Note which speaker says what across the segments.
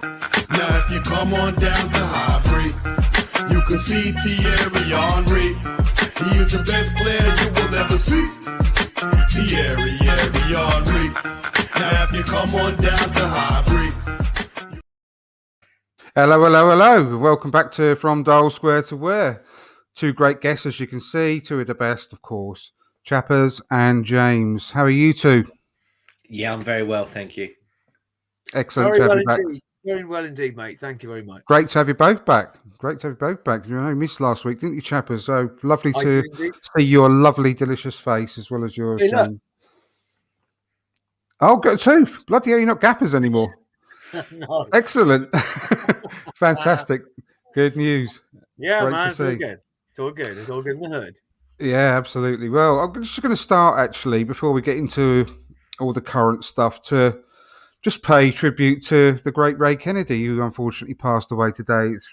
Speaker 1: Now if you come on down to Highbury, you can see Thierry Henry. He is the best player you will ever see. Thierry Henry. Now if you come on down to Highbury.
Speaker 2: Hello. Welcome back to From Dial Square to Where. Two great guests, as you can see. Two of the best, of course. Chappers and James. How are you two?
Speaker 3: Yeah, I'm very well, thank you.
Speaker 2: Excellent to have you back.
Speaker 4: Very well indeed, mate. Thank you very much.
Speaker 2: Great to have you both back. You know, missed last week, didn't you, Chappers? So lovely to see your lovely, delicious face as well as yours, James. Oh, got two. Bloody hell, you're not gappers anymore.
Speaker 4: No.
Speaker 2: Excellent. Fantastic. Good news.
Speaker 4: Yeah,
Speaker 2: Great
Speaker 4: man.
Speaker 2: to
Speaker 4: It's all
Speaker 2: see.
Speaker 4: good. It's all good. It's all good in the hood.
Speaker 2: Yeah, absolutely. Well, I'm just going to start, actually, before we get into all the current stuff, to just pay tribute to the great Ray Kennedy, who unfortunately passed away today. It's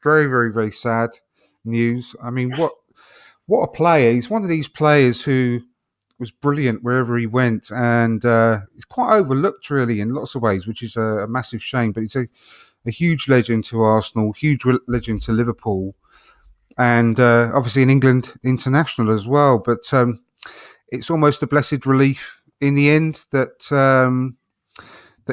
Speaker 2: very, very, very sad news. I mean, what a player. He's one of these players who was brilliant wherever he went, and he's quite overlooked, really, in lots of ways, which is a massive shame. But he's a huge legend to Arsenal, huge legend to Liverpool, and obviously in England international as well. But it's almost a blessed relief in the end that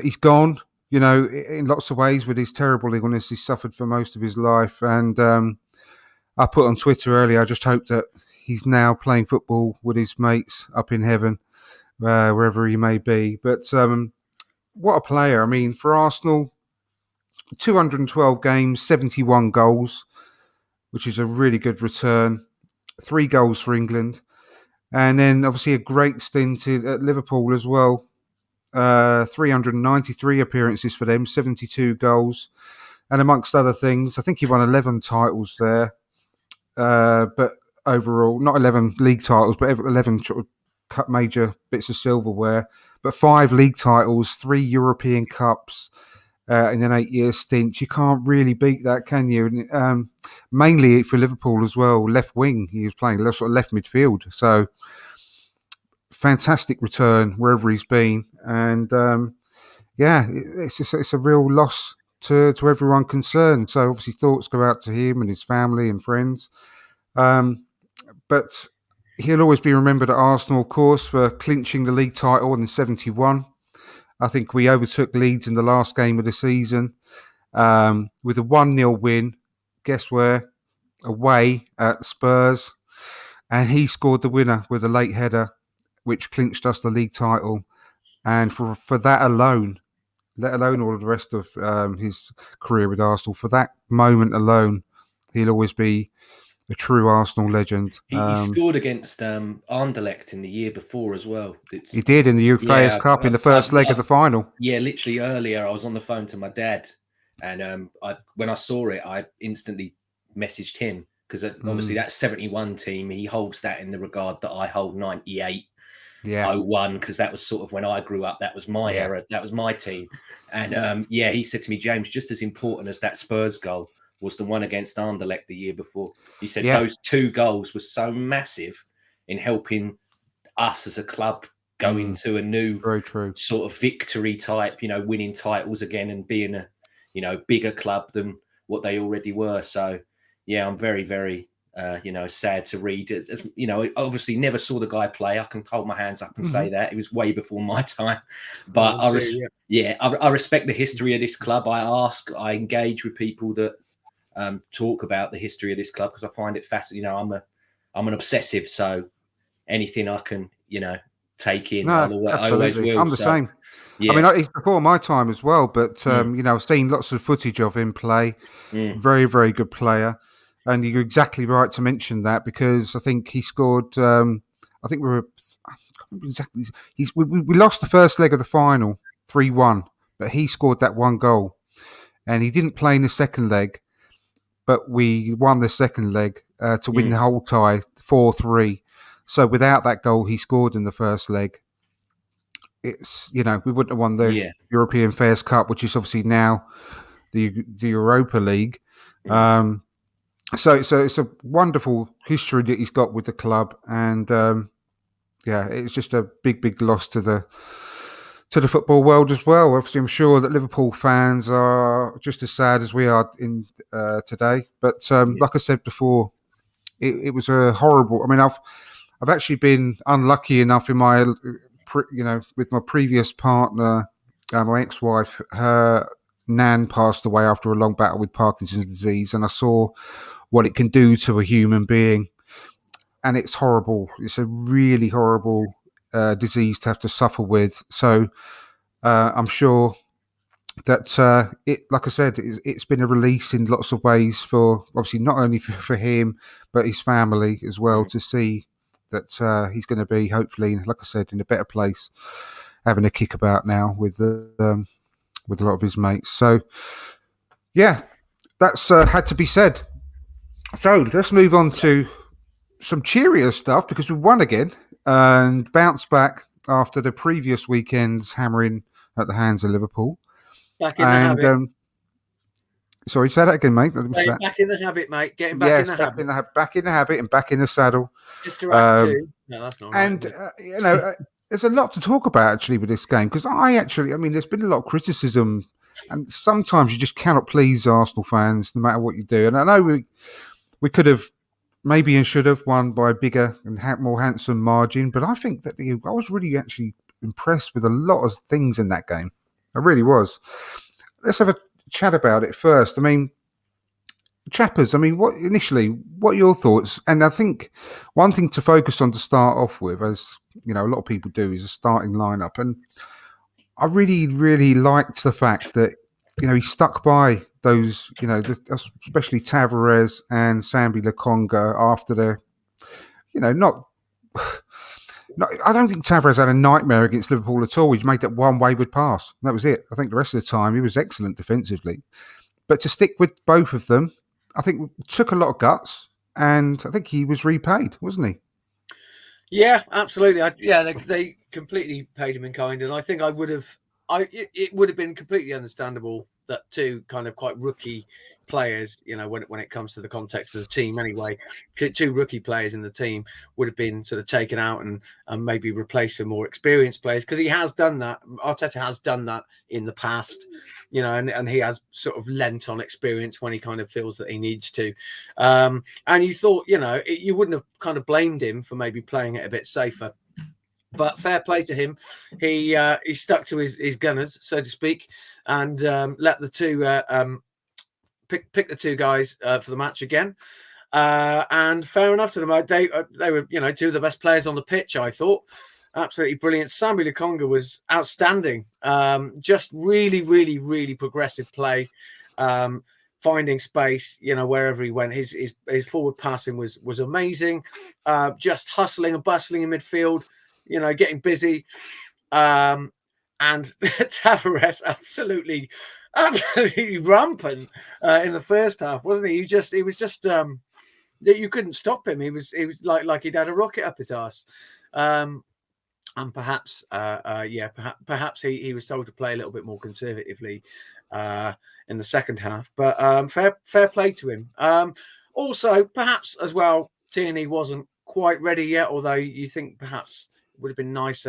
Speaker 2: he's gone, you know, in lots of ways. With his terrible illness he suffered for most of his life. And I put on Twitter earlier, I just hope that he's now playing football with his mates up in heaven, wherever he may be. But what a player. I mean, for Arsenal, 212 games, 71 goals, which is a really good return. 3 goals for England. And then obviously a great stint at Liverpool as well. 393 appearances for them, 72 goals. And amongst other things, I think he won 11 titles there. But overall, not 11 league titles, but 11 major bits of silverware. But 5 league titles, 3 European Cups in an 8-year stint. You can't really beat that, can you? Mainly for Liverpool as well, left wing. He was playing sort of left midfield. So fantastic return wherever he's been. And it's a real loss to everyone concerned. So obviously thoughts go out to him and his family and friends. But he'll always be remembered at Arsenal, of course, for clinching the league title in 71. I think we overtook Leeds in the last game of the season with a 1-0 win. Guess where? Away at Spurs. And he scored the winner with a late header, which clinched us the league title. And for that alone, let alone all of the rest of his career with Arsenal, for that moment alone, he'll always be a true Arsenal legend.
Speaker 3: He scored against Anderlecht in the year before as well.
Speaker 2: He did in the UFA's Cup in the first leg of the final.
Speaker 3: Yeah, literally earlier I was on the phone to my dad, and when I saw it, I instantly messaged him, because obviously that 71 team, he holds that in the regard that I hold 98. 01, because that was sort of when I grew up. That was my era. That was my team. And he said to me, James, just as important as that Spurs goal was the one against Anderlecht the year before. He said those 2 goals were so massive in helping us as a club go into a new sort of victory type, you know, winning titles again and being a, you know, bigger club than what they already were. So yeah, I'm very, very sad to read it. As, you know, obviously never saw the guy play. I can hold my hands up and say that. It was way before my time. But I respect the history of this club. I engage with people that talk about the history of this club, because I find it fascinating. You know, I'm an obsessive, so anything I can, you know, take in, I always will.
Speaker 2: I'm the same. Yeah. I mean, it's before my time as well, but you know, I've seen lots of footage of him play. Very, very good player. And you're exactly right to mention that, because I think he scored. I think we lost the first leg of the final 3-1, but he scored that 1 goal, and he didn't play in the second leg, but we won the second leg to win the whole tie 4-3. So without that goal he scored in the first leg, it's, you know, we wouldn't have won the European Fairs Cup, which is obviously now the Europa League. So it's a wonderful history that he's got with the club, and it's just a big loss to to the football world as well. Obviously, I'm sure that Liverpool fans are just as sad as we are in today. But like I said before, it was a horrible. I mean, I've actually been unlucky enough in my, with my previous partner, my ex-wife. Her nan passed away after a long battle with Parkinson's disease, and I saw what it can do to a human being, and it's horrible. It's a really horrible disease to have to suffer with. So I'm sure that like I said, it's been a release in lots of ways for obviously not only for him but his family as well, to see that he's going to be hopefully, like I said, in a better place, having a kickabout now with a lot of his mates. So yeah, that's had to be said. So let's move on to some cheerier stuff, because we won again and bounced back after the previous weekend's hammering at the hands of Liverpool.
Speaker 4: Back in the habit.
Speaker 2: Sorry, say that again, mate.
Speaker 4: Back in the habit, mate. Getting back in the habit.
Speaker 2: Back in the habit and back in the saddle.
Speaker 4: Just to act two. No, that's not
Speaker 2: and,
Speaker 4: right.
Speaker 2: There's a lot to talk about actually with this game, because there's been a lot of criticism, and sometimes you just cannot please Arsenal fans no matter what you do. And I know we could have maybe and should have won by a bigger and more handsome margin, but I think that I was really actually impressed with a lot of things in that game. I really was. Let's have a chat about it first. I mean, Chappers, what are your thoughts? And I think one thing to focus on to start off with, as a lot of people do, is a starting lineup. And I really, really liked the fact that, he stuck by those, especially Tavares and Sambi Lokonga after the, I don't think Tavares had a nightmare against Liverpool at all. He's made that one wayward pass. That was it. I think the rest of the time he was excellent defensively. But to stick with both of them, I think took a lot of guts, and I think he was repaid, wasn't he?
Speaker 4: Yeah, absolutely. They completely paid him in kind, and I think it would have been completely understandable that two kind of quite rookie players, when it comes to the context of the team anyway, two rookie players in the team would have been sort of taken out and maybe replaced with more experienced players, because he has done that. Arteta has done that in the past, and he has sort of lent on experience when he kind of feels that he needs to. And you thought, you wouldn't have kind of blamed him for maybe playing it a bit safer. But fair play to him. He stuck to his gunners, so to speak, and let the two pick the two guys for the match again. And fair enough to them. They were two of the best players on the pitch, I thought. Absolutely brilliant. Sambi Lokonga was outstanding. Just really, really, really progressive play. Finding space, wherever he went. His forward passing was amazing. Just hustling and bustling in midfield. Getting busy, and Tavares absolutely rampant in the first half, wasn't he? He was just you couldn't stop him. He was like he'd had a rocket up his arse, and perhaps perhaps he was told to play a little bit more conservatively in the second half. But fair play to him. Also, perhaps as well, Tierney wasn't quite ready yet, although you think perhaps would have been nice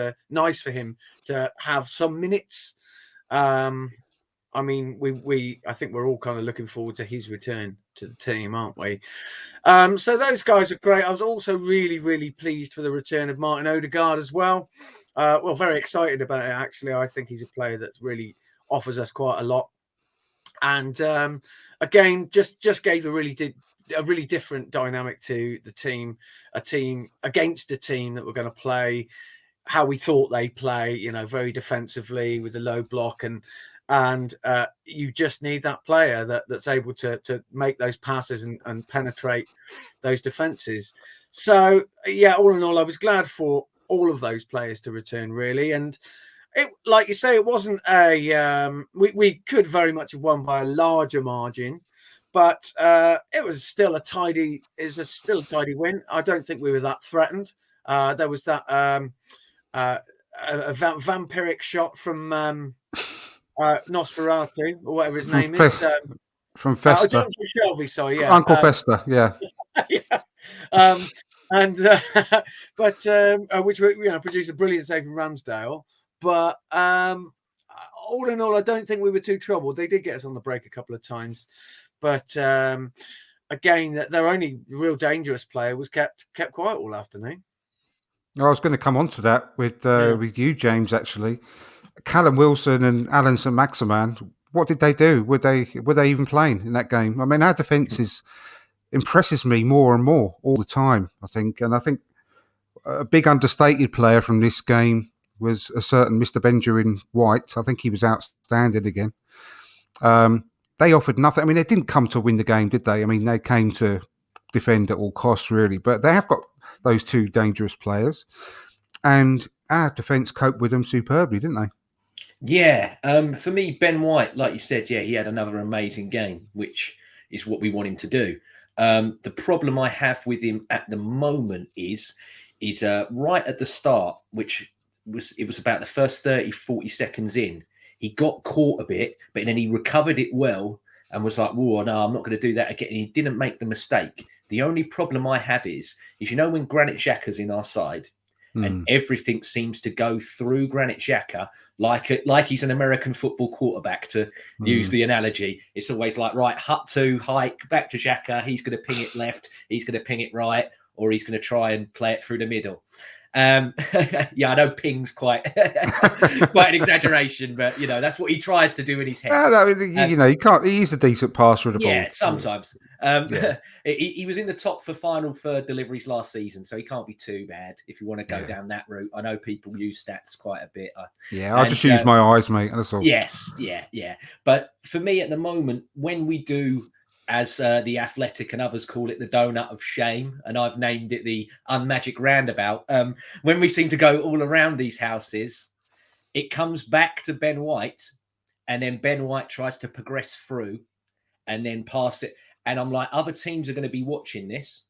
Speaker 4: for him to have some minutes. I think we're all kind of looking forward to his return to the team, aren't we? So those guys are great. I was also really, really pleased for the return of Martin Odegaard as well. Very excited about it, actually. I think he's a player that's really offers us quite a lot. And again, just gave a really different dynamic to the team, a team against a team that we're going to play how we thought they play, very defensively with a low block, and you just need that player that's able to make those passes and penetrate those defenses. So yeah, all in all, I was glad for all of those players to return, really. And it, like you say, it wasn't we could very much have won by a larger margin. But it was still a tidy win. I don't think we were that threatened. There was that a vampiric shot from Nosferatu, or whatever his name is.
Speaker 2: From Festa.
Speaker 4: John Shelby, sorry, yeah.
Speaker 2: Uncle Festa, yeah.
Speaker 4: Yeah. Which produced a brilliant save from Ramsdale. But all in all, I don't think we were too troubled. They did get us on the break a couple of times, but again, their only real dangerous player was kept quiet all afternoon.
Speaker 2: I was going to come on to that with you, James. Actually, Callum Wilson and Alan St Maximan. What did they do? Were they even playing in that game? I mean, our defence impresses me more and more all the time. I think a big understated player from this game was a certain Mr. Benjamin White. I think he was outstanding again. They offered nothing. I mean, they didn't come to win the game, did they? I mean, they came to defend at all costs, really. But they have got those two dangerous players, and our defence coped with them superbly, didn't they?
Speaker 3: Yeah. For me, Ben White, like you said, he had another amazing game, which is what we want him to do. The problem I have with him at the moment is right at the start, which was about the first 30, 40 seconds in, he got caught a bit, but then he recovered it well and was like, whoa, no, I'm not going to do that again. And he didn't make the mistake. The only problem I have is when Granit Xhaka's in our side and everything seems to go through Granit Xhaka like he's an American football quarterback, to use the analogy. It's always like, right, hut to hike, back to Xhaka. He's going to ping it left. He's going to ping it right, or he's going to try and play it through the middle. I know ping's quite an exaggeration, but that's what he tries to do in his head.
Speaker 2: He can't. He's a decent passer of the ball.
Speaker 3: Yeah, sometimes. He was in the top for final third deliveries last season, so he can't be too bad if you want to go down that route. I know people use stats quite a bit.
Speaker 2: I just use my eyes, mate. That's all.
Speaker 3: Yes, yeah. But for me at the moment, when we do, as the Athletic and others call it, the donut of shame, and I've named it the unmagic roundabout. When we seem to go all around these houses, it comes back to Ben White, and then Ben White tries to progress through and then pass it. And I'm like, other teams are going to be watching this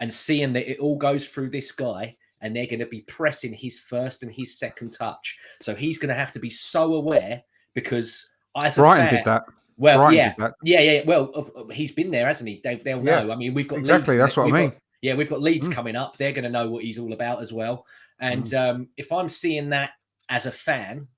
Speaker 3: and seeing that it all goes through this guy, and they're going to be pressing his first and his second touch. So he's going to have to be so aware, because
Speaker 2: Brighton did that.
Speaker 3: Well,
Speaker 2: Brighton
Speaker 3: yeah. Well, he's been there, hasn't he? They'll know. I mean, we've got
Speaker 2: exactly.
Speaker 3: Leeds,
Speaker 2: that's what I mean.
Speaker 3: We've got Leeds coming up. They're going to know what he's all about as well. And if I'm seeing that as a fan,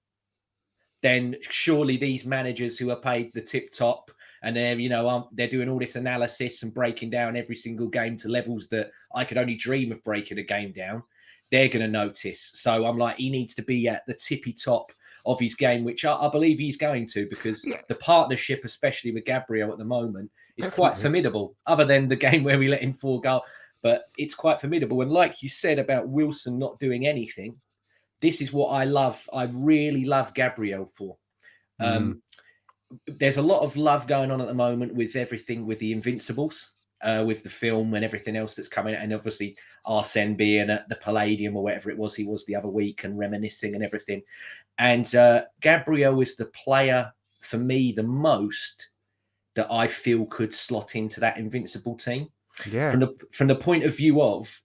Speaker 3: then surely these managers who are paid the tip top and they're doing all this analysis and breaking down every single game to levels that I could only dream of breaking a game down, they're going to notice. So I'm like, he needs to be at the tippy top of his game, which I believe he's going to, because the partnership, especially with Gabriel at the moment, is quite formidable, other than the game where we let him 4 goals. But it's quite formidable. And like you said about Wilson not doing anything, this is what I love. I really love Gabriel for. There's a lot of love going on at the moment with everything with the Invincibles, with the film and everything else that's coming out. And obviously Arsene being at the Palladium or whatever it was he was the other week and reminiscing and everything. And Gabriel is the player for me the most that I feel could slot into that Invincible team. Yeah. From the point of view of,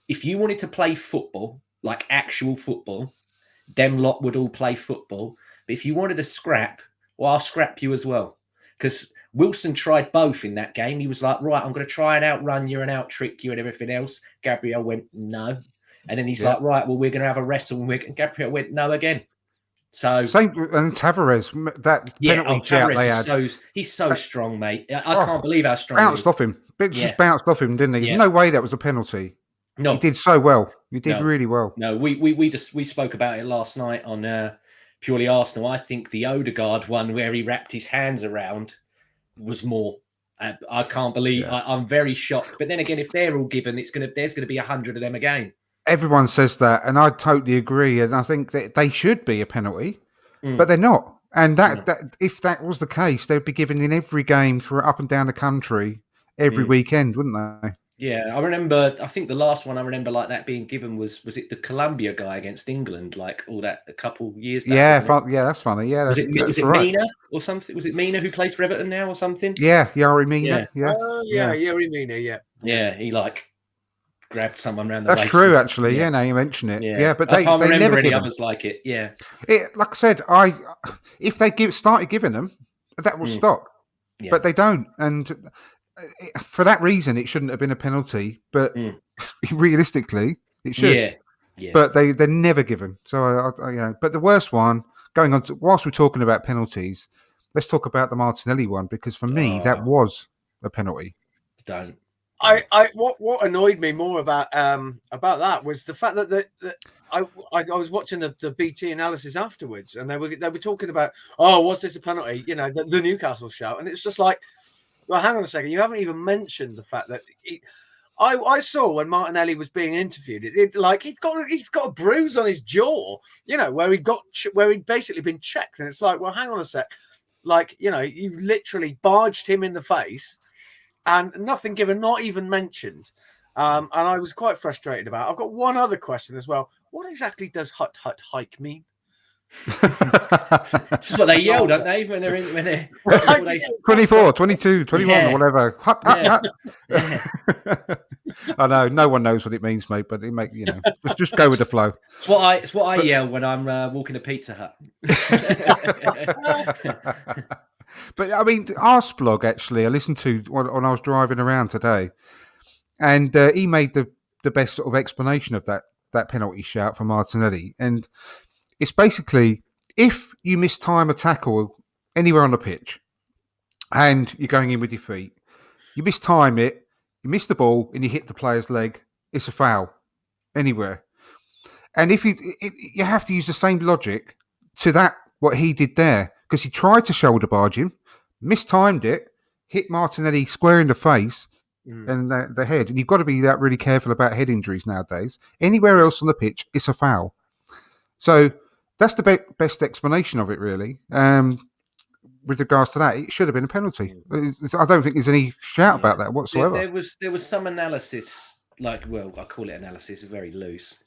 Speaker 3: if you wanted to play football, like actual football, them lot would all play football. But if you wanted to scrap, well, I'll scrap you as well. Because Wilson tried both in that game. He was like, right, I'm going to try and outrun you and out-trick you and everything else. Gabriel went, no. And then he's like, right, well, we're going to have a wrestle. And Gabriel went, no again. So
Speaker 2: same, and Tavares, that penalty shout they had.
Speaker 3: He's so strong, mate. I can't believe how strong
Speaker 2: bounced off him. Just bounced off him, didn't he?
Speaker 3: Yeah.
Speaker 2: No way that was a penalty. No, he did so well. He did really well.
Speaker 3: No, we spoke about it last night on Purely Arsenal. I think the Odegaard one where he wrapped his hands around was more. I can't believe. I'm very shocked. But then again, if they're all given, there's going to be 100 of them again.
Speaker 2: Everyone says that, and I totally agree. And I think that they should be a penalty, but they're not. And that if that was the case, they'd be given in every game for up and down the country every weekend, wouldn't they?
Speaker 3: Yeah, I remember. I think the last one I remember like that being given was it the Colombia guy against England, like all that a couple years back?
Speaker 2: Yeah, that's funny. Yeah,
Speaker 3: was it Mina or something? Was it Mina who plays for Everton now or something?
Speaker 2: Yeah, Yari Mina.
Speaker 4: Yari Mina.
Speaker 3: Yeah, he like grabbed someone around the
Speaker 2: waist.
Speaker 3: That's
Speaker 2: true, actually. Yeah, now you mention it. Yeah, but
Speaker 3: I can't remember
Speaker 2: never
Speaker 3: any others like it. Yeah,
Speaker 2: like I said, if they started giving them, that will stop. Yeah. But they don't, and for that reason, it shouldn't have been a penalty. But realistically, it should.
Speaker 3: Yeah.
Speaker 2: but they're never given. So but the worst one going on whilst we're talking about penalties, let's talk about the Martinelli one, because for me that was a penalty.
Speaker 3: Don't.
Speaker 4: What annoyed me more about that was the fact that I was watching the BT analysis afterwards, and they were talking about, was this a penalty? You know, the Newcastle shout, and it's just like, well, hang on a second, you haven't even mentioned the fact that I saw when Martinelli was being interviewed, he'd got a bruise on his jaw, you know, where he'd basically been checked, and it's like, well, hang on a sec, like, you know, you've literally barged him in the face. And nothing given, not even mentioned. And I was quite frustrated about it. I've got one other question as well. What exactly does hut hike mean?
Speaker 3: That's what they yell, don't they? When they're
Speaker 2: 24, 22, 21
Speaker 3: Yeah.
Speaker 2: or whatever. Hut, hut,
Speaker 3: Yeah.
Speaker 2: hut. I know, no one knows what it means, mate, but it make just go with the flow.
Speaker 3: It's what I yell when I'm walking a Pizza Hut.
Speaker 2: But I mean, Arsblog actually, I listened to when I was driving around today, and he made the best sort of explanation of that penalty shout for Martinelli. And it's basically, if you mistime a tackle anywhere on the pitch and you're going in with your feet, you mistime it, you miss the ball and you hit the player's leg, it's a foul anywhere. And if you have to use the same logic to that, what he did there, because he tried to shoulder barge him, mistimed it, hit Martinelli square in the face and the head. And you've got to be really careful about head injuries nowadays. Anywhere else on the pitch, it's a foul. So that's the best explanation of it, really. With regards to that, it should have been a penalty. I don't think there's any shout about that whatsoever.
Speaker 3: There was some analysis, I call it analysis, very loose,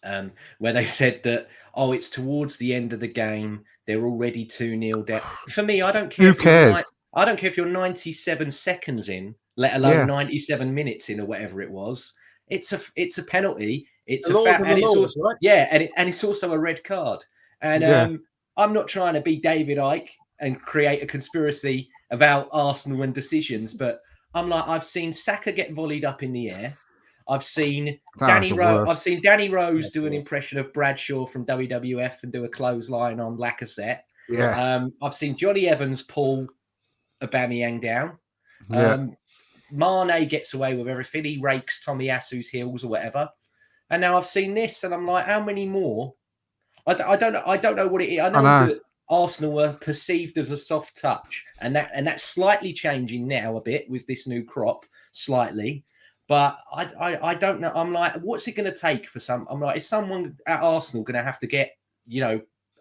Speaker 3: where they said that, it's towards the end of the game, they're already 2-0 down. For me, I don't care.
Speaker 2: Who cares?
Speaker 3: I don't care if you're 97 seconds in, let alone 97 minutes in or whatever it was. It's a penalty. It's a foul, and it's also, right? Yeah, and it's also a red card. And I'm not trying to be David Icke and create a conspiracy about Arsenal and decisions, but I've seen Saka get volleyed up in the air. I've seen Danny Rose do an impression of Bradshaw from WWF and do a clothesline on Lacazette.
Speaker 2: Yeah.
Speaker 3: I've seen Johnny Evans pull Aubameyang down.
Speaker 2: Yeah.
Speaker 3: Mane gets away with everything. He rakes Tommy Asu's heels or whatever. And now I've seen this, and I'm like, how many more? I don't know what it is. I know that Arsenal were perceived as a soft touch, and that's slightly changing now a bit with this new crop, slightly. But I don't know. I'm like, what's it going to take for some? I'm like, is someone at Arsenal going to have to get,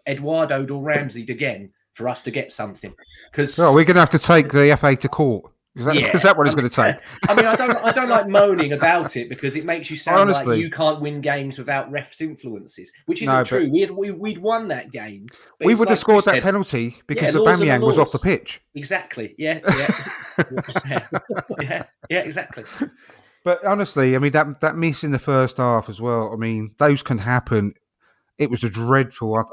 Speaker 3: Eduardo or Ramsey again for us to get something? Because
Speaker 2: we're going to have to take the FA to court. Is that what it's going to take?
Speaker 3: I mean, I don't like moaning about it because it makes you sound like you can't win games without refs' influences, which isn't true. We'd won that game.
Speaker 2: We would have scored that penalty because Aubameyang was off the pitch.
Speaker 3: Exactly. Yeah, exactly.
Speaker 2: But honestly, I mean, that miss in the first half as well, I mean, those can happen. It was a dreadful,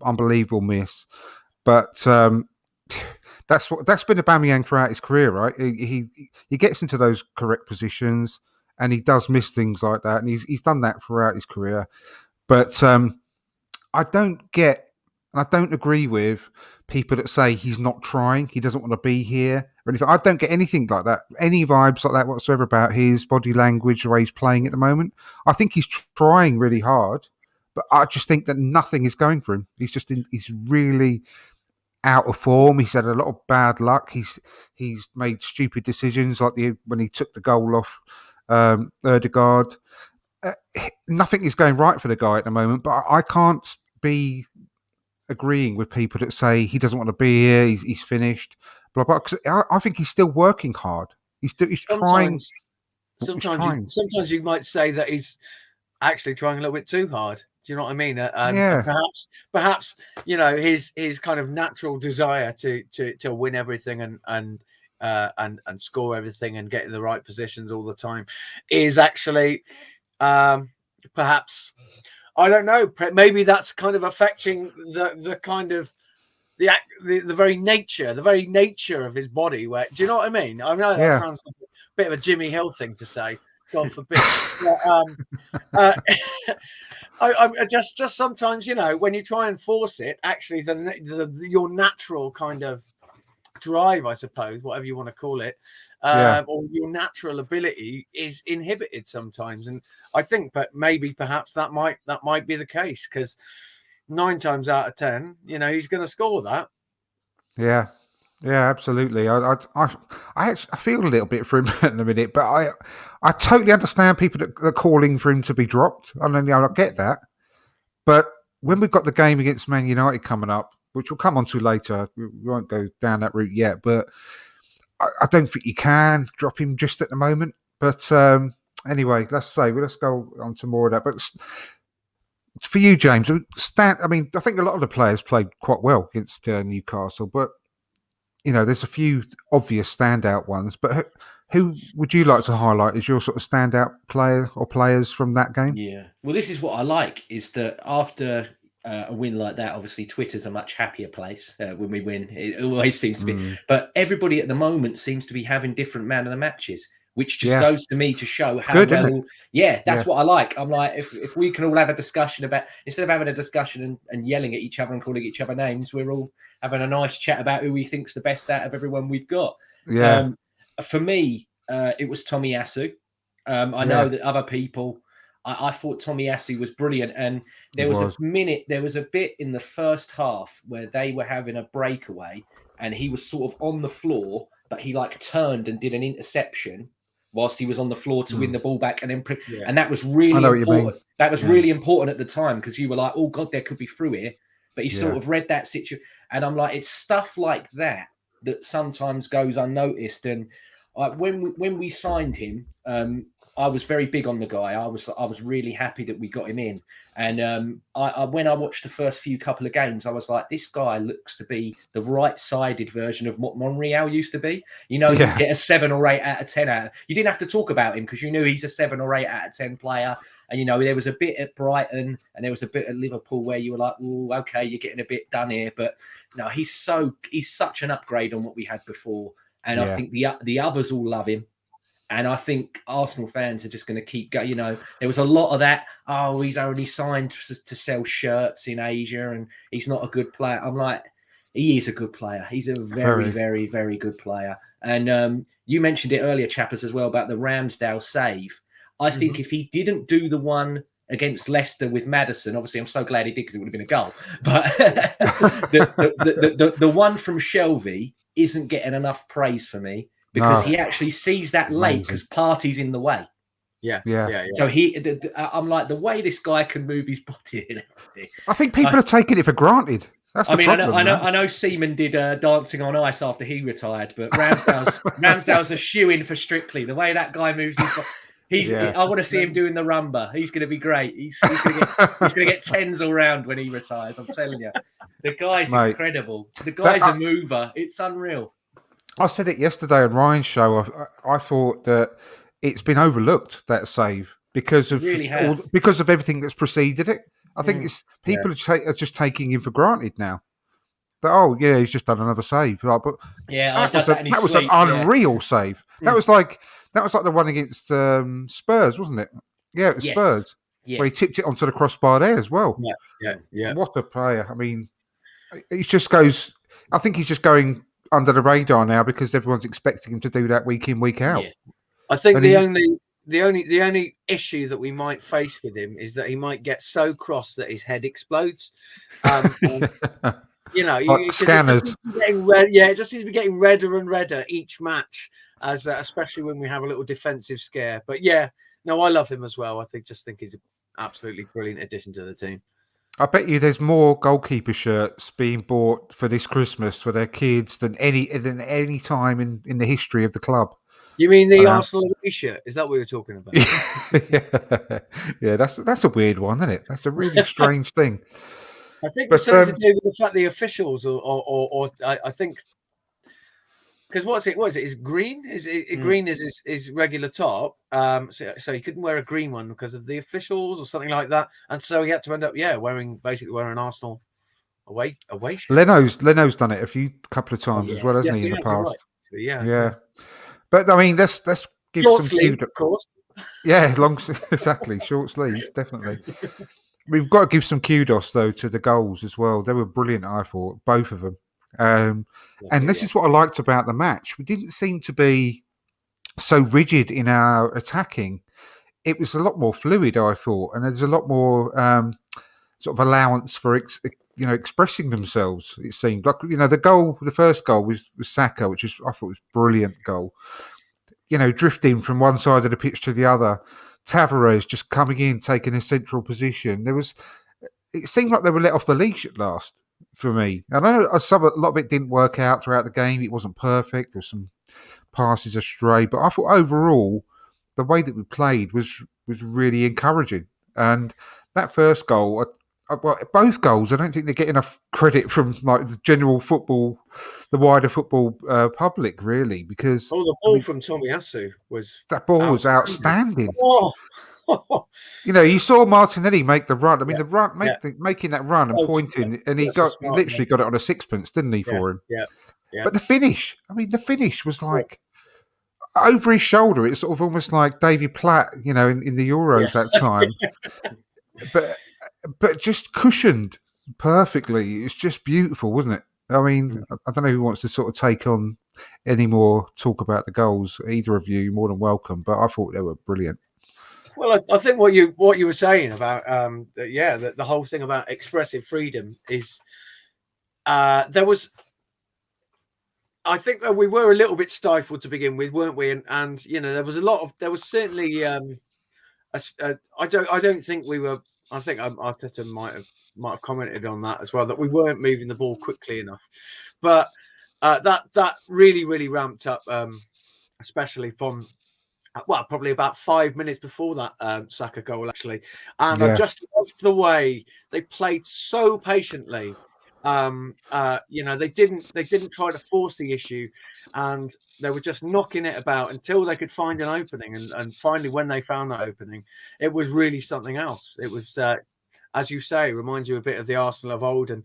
Speaker 2: unbelievable miss. But that's been Aubameyang throughout his career, right? He gets into those correct positions and he does miss things like that. And he's done that throughout his career. But I don't get, and I don't agree with people that say he's not trying, he doesn't want to be here or anything. I don't get anything like that, any vibes like that whatsoever about his body language, the way he's playing at the moment. I think he's trying really hard, but I just think that nothing is going for him. He's really out of form. He's had a lot of bad luck. He's made stupid decisions, like when he took the goal off Ødegaard. Nothing is going right for the guy at the moment, but I can't be agreeing with people that say he doesn't want to be here, he's finished, blah blah. Because I think he's still working hard. He's trying.
Speaker 4: Sometimes you might say that he's actually trying a little bit too hard. Do you know what I mean? And perhaps his kind of natural desire to win everything and score everything and get in the right positions all the time is actually perhaps, I don't know, maybe that's kind of affecting the kind of the very nature of his body. Where, do you know what I mean? I know that sounds like a bit of a Jimmy Hill thing to say, God forbid. I just sometimes, when you try and force it, actually, your natural kind of drive, I suppose, whatever you want to call it, or your natural ability is inhibited sometimes. And I think, but maybe perhaps that might be the case, because 9 times out of 10, he's going to score that.
Speaker 2: Yeah, yeah, absolutely. I feel a little bit for him in a minute, but I totally understand people that are calling for him to be dropped. I mean, I get that, but when we've got the game against Man United coming up, which we'll come on to later, we won't go down that route yet, but I don't think you can drop him just at the moment. But anyway, let's go on to more of that. But for you, James, I mean, I think a lot of the players played quite well against Newcastle, but there's a few obvious standout ones. But who would you like to highlight as your sort of standout player or players from that game?
Speaker 3: Yeah, well, this is what I like, is that after a win like that, obviously Twitter's a much happier place when we win. It always seems to be. But everybody at the moment seems to be having different man of the matches, which just goes to me to show how
Speaker 2: good,
Speaker 3: well. Yeah, that's what I like. I'm like, if we can all have a discussion about, instead of having a discussion and yelling at each other and calling each other names, we're all having a nice chat about who we think's the best out of everyone we've got.
Speaker 2: Yeah.
Speaker 3: For me, it was Tomiyasu. I know that other people. I thought Tomiyasu was brilliant, and there was a bit in the first half where they were having a breakaway, and he was sort of on the floor, but he turned and did an interception whilst he was on the floor to win the ball back, and then and that was really important. That was really important at the time, because you were like, oh God, there could be through here, but he sort of read that situation, and I'm like, it's stuff like that sometimes goes unnoticed. And when we signed him, I was very big on the guy. I was really happy that we got him in. And when I watched the first couple of games, I was like, this guy looks to be the right-sided version of what Monreal used to be. You get a 7 or 8 out of 10 You didn't have to talk about him, because you knew he's a 7 or 8 out of 10 player. And there was a bit at Brighton and there was a bit at Liverpool where you were like, oh, okay, you're getting a bit done here. But no, he's such an upgrade on what we had before. And I think the others all love him. And I think Arsenal fans are just going to keep going. There was a lot of that. Oh, he's only signed to sell shirts in Asia and he's not a good player. I'm like, he is a good player. He's a very, very, very good player. And you mentioned it earlier, Chappers, as well, about the Ramsdale save. I think if he didn't do the one against Leicester with Maddison, obviously I'm so glad he did, because it would have been a goal. But the one from Shelvey isn't getting enough praise for me, because he actually sees that late because Partey's in the way.
Speaker 4: Yeah.
Speaker 3: So I'm like, the way this guy can move his body and everything.
Speaker 2: I think people are taking it for granted. That's the problem.
Speaker 3: I know Seaman did Dancing on Ice after he retired, but Ramsdale's a shoe-in for Strictly. The way that guy moves his body. I want to see him doing the rumba. He's going to be great. He's going to get tens all round when he retires. I'm telling you, the guy's incredible. The guy's a mover. It's unreal.
Speaker 2: I said it yesterday on Ryan's show. I thought that it's been overlooked, that save, because of everything that's preceded it. I think it's people are just taking him for granted now. That he's just done another save. But that was an unreal save. That was like the one against Spurs, wasn't it? Yeah, it was Spurs. Yeah. Where he tipped it onto the crossbar there as well.
Speaker 4: Yeah.
Speaker 2: What a player! I mean, he just goes. I think he's just going under the radar now because everyone's expecting him to do that week in, week out.
Speaker 4: Yeah. I think the only issue that we might face with him is that he might get so cross that his head explodes.
Speaker 2: Scanners.
Speaker 4: It just seems to be getting redder and redder each match, as especially when we have a little defensive scare. But I love him as well. I think he's an absolutely brilliant addition to the team.
Speaker 2: I bet you there's more goalkeeper shirts being bought for this Christmas for their kids than any time in the history of the club.
Speaker 4: You mean the Arsenal away shirt? Is that what you're talking about?
Speaker 2: Yeah, that's a weird one, isn't it? That's a really strange thing.
Speaker 4: I think it's something to do with the fact the officials, or I think, because what is it? Is green? Green is his regular top? So he couldn't wear a green one because of the officials or something like that, and so he had to end up wearing an Arsenal away shirt.
Speaker 2: Leno's done it a couple of times as well, hasn't he, in the past?
Speaker 4: Right. Yeah.
Speaker 2: But I mean, let's give
Speaker 4: short
Speaker 2: some
Speaker 4: sleeve, of course.
Speaker 2: Yeah, exactly, short sleeves, definitely. We've got to give some kudos though to the goals as well. They were brilliant, I thought, both of them. And this is what I liked about the match. We didn't seem to be so rigid in our attacking. It was a lot more fluid, I thought, and there's a lot more sort of allowance for expressing themselves. It seemed like the first goal was Saka, which I thought was a brilliant goal. Drifting from one side of the pitch to the other. Tavares just coming in, taking a central position. It seemed like they were let off the leash at last for me. And I know a lot of it didn't work out throughout the game. It wasn't perfect. There were some passes astray, but I thought overall the way that we played was really encouraging. And that first goal, both goals, I don't think they get enough credit from like the general football, the wider football public, really, because
Speaker 4: the ball from Tomiyasu was
Speaker 2: outstanding.
Speaker 4: Oh.
Speaker 2: You saw Martinelli make the run. I mean, making that run and pointing, and he literally got it on a sixpence, didn't he, for him?
Speaker 4: Yeah.
Speaker 2: But the finish was like over his shoulder. It's sort of almost like David Platt, in the Euros that time. But just cushioned perfectly. It's just beautiful, wasn't it? I mean, I don't know who wants to sort of take on any more talk about the goals. Either of you, more than welcome. But I thought they were brilliant.
Speaker 4: Well, I think what you were saying about the whole thing about expressive freedom is there was. I think that we were a little bit stifled to begin with, weren't we? And there was certainly I don't think we were. I think Arteta might have commented on that as well, that we weren't moving the ball quickly enough. But that really ramped up, especially from probably about 5 minutes before that Saka goal, actually. And I just loved the way they played so patiently. They didn't try to force the issue, and they were just knocking it about until they could find an opening. And finally, when they found that opening, it was really something else. It was, as you say, reminds you a bit of the Arsenal of old, and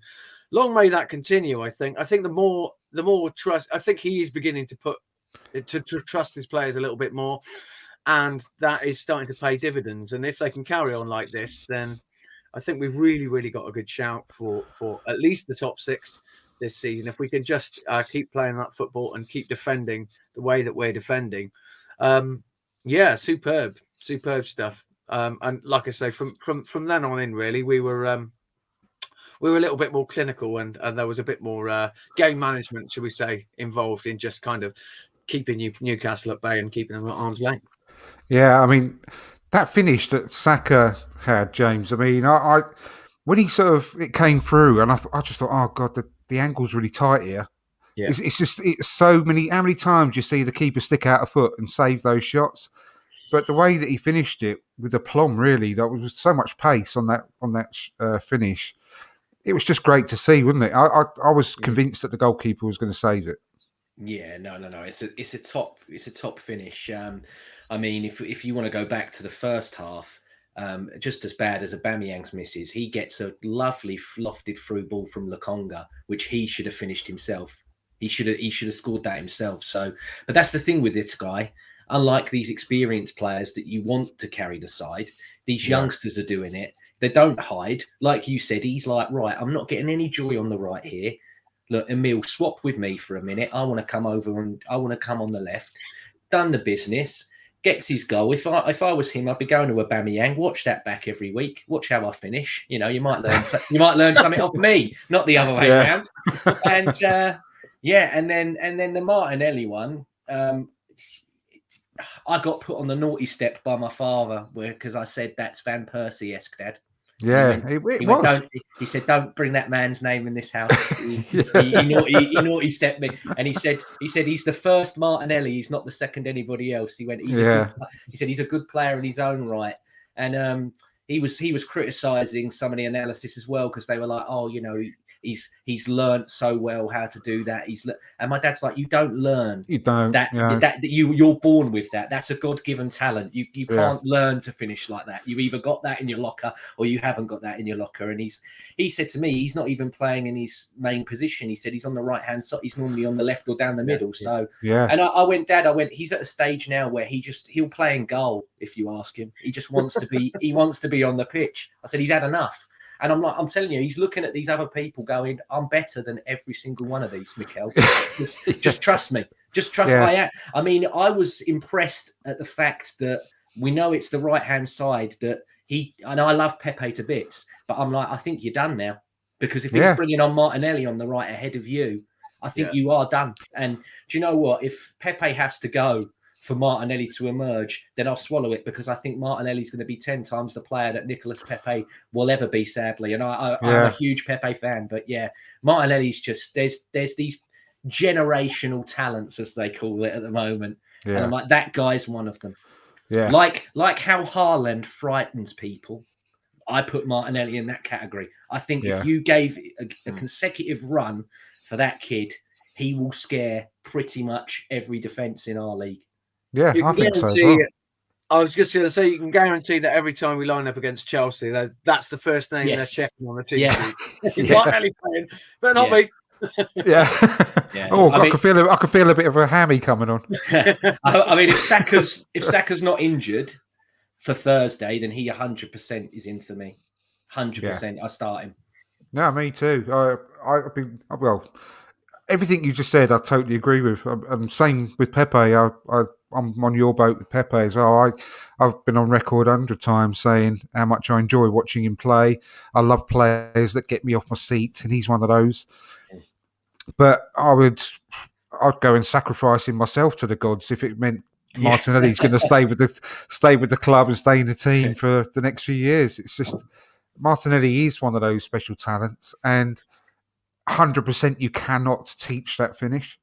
Speaker 4: long may that continue. I think the more trust. I think he is beginning to trust his players a little bit more, and that is starting to pay dividends. And if they can carry on like this, then I think we've really got a good shout for at least the top six this season. If we can just keep playing that football and keep defending the way that we're defending, superb stuff. And like I say, from then on in, really, we were a little bit more clinical, and there was a bit more game management, should we say, involved in just kind of keeping Newcastle at bay and keeping them at arm's length.
Speaker 2: Yeah, I mean, that finish that Saka had, James. I mean, I when it came through, and I just thought, oh god, the angle's really tight here. Yeah. It's so many. How many times you see the keeper stick out a foot and save those shots? But the way that he finished it with aplomb, really, there was so much pace on that finish. It was just great to see, wasn't it? I was convinced that the goalkeeper was going to save it.
Speaker 3: Yeah, no. It's a top finish. I mean, if you want to go back to the first half, just as bad as Aubameyang's misses, he gets a lovely lofted through ball from Lokonga, which he should have finished himself. He should have scored that himself. So, but that's the thing with this guy. Unlike these experienced players that you want to carry the side, these youngsters are doing it. They don't hide. Like you said, he's like, right, I'm not getting any joy on the right here. Look, Emil, swap with me for a minute. I want to come over and I want to come on the left. Done the business. Gets his goal. If I was him, I'd be going to Aubameyang. Watch that back every week. Watch how I finish. You might learn something off me, not the other way around. And and then the Martinelli one. I got put on the naughty step by my father because I said that's Van Persie-esque, Dad.
Speaker 2: Yeah,
Speaker 3: he said, "Don't bring that man's name in this house." He naughty stepped me, and he said he's the first Martinelli. He's not the second anybody else. He went. He said he's a good player in his own right, and he was criticising some of the analysis as well because they were like, he's learned so well how to do that. And my dad's like, you don't learn.
Speaker 2: You don't.
Speaker 3: That you're born with that. That's a God-given talent. You can't learn to finish like that. You've either got that in your locker or you haven't got that in your locker. And he said to me, he's not even playing in his main position. He said he's on the right hand side. He's normally on the left or down the middle. So and I went, Dad, he's at a stage now where he'll play in goal if you ask him. He just wants to be on the pitch. I said he's had enough. And I'm telling you, he's looking at these other people going, I'm better than every single one of these, Mikel. Just trust me. Just trust my act. I mean, I was impressed at the fact that we know it's the right-hand side that and I love Pepe to bits, but I'm like, I think you're done now. Because if he's bringing on Martinelli on the right ahead of you, I think you are done. And do you know what? If Pepe has to go for Martinelli to emerge, then I'll swallow it, because I think Martinelli's going to be 10 times the player that Nicolas Pepe will ever be, sadly. And I'm a huge Pepe fan, but Martinelli's just there's these generational talents, as they call it at the moment, and I'm like, that guy's one of them. Like how Haaland frightens people, I put Martinelli in that category. I think if you gave a consecutive run for that kid, he will scare pretty much every defence in our league.
Speaker 2: Yeah, I think so. Well.
Speaker 4: I was just going to say, you can guarantee that every time we line up against Chelsea, that's the first name they're checking on the team sheet. He's Martinelli playing, but not me. Oh,
Speaker 2: I can feel a bit of a hammy coming on.
Speaker 3: I mean, if Saka's not injured for Thursday, then he 100% is in for me. 100%. I start him.
Speaker 2: No, me too. Everything you just said, I totally agree with. Same with Pepe. I'm on your boat with Pepe as well. I've been on record 100 times saying how much I enjoy watching him play. I love players that get me off my seat, and he's one of those. But I'd go and sacrifice him myself to the gods if it meant Martinelli's going to stay with the club and stay in the team for the next few years. It's just Martinelli is one of those special talents, and 100% you cannot teach that finish.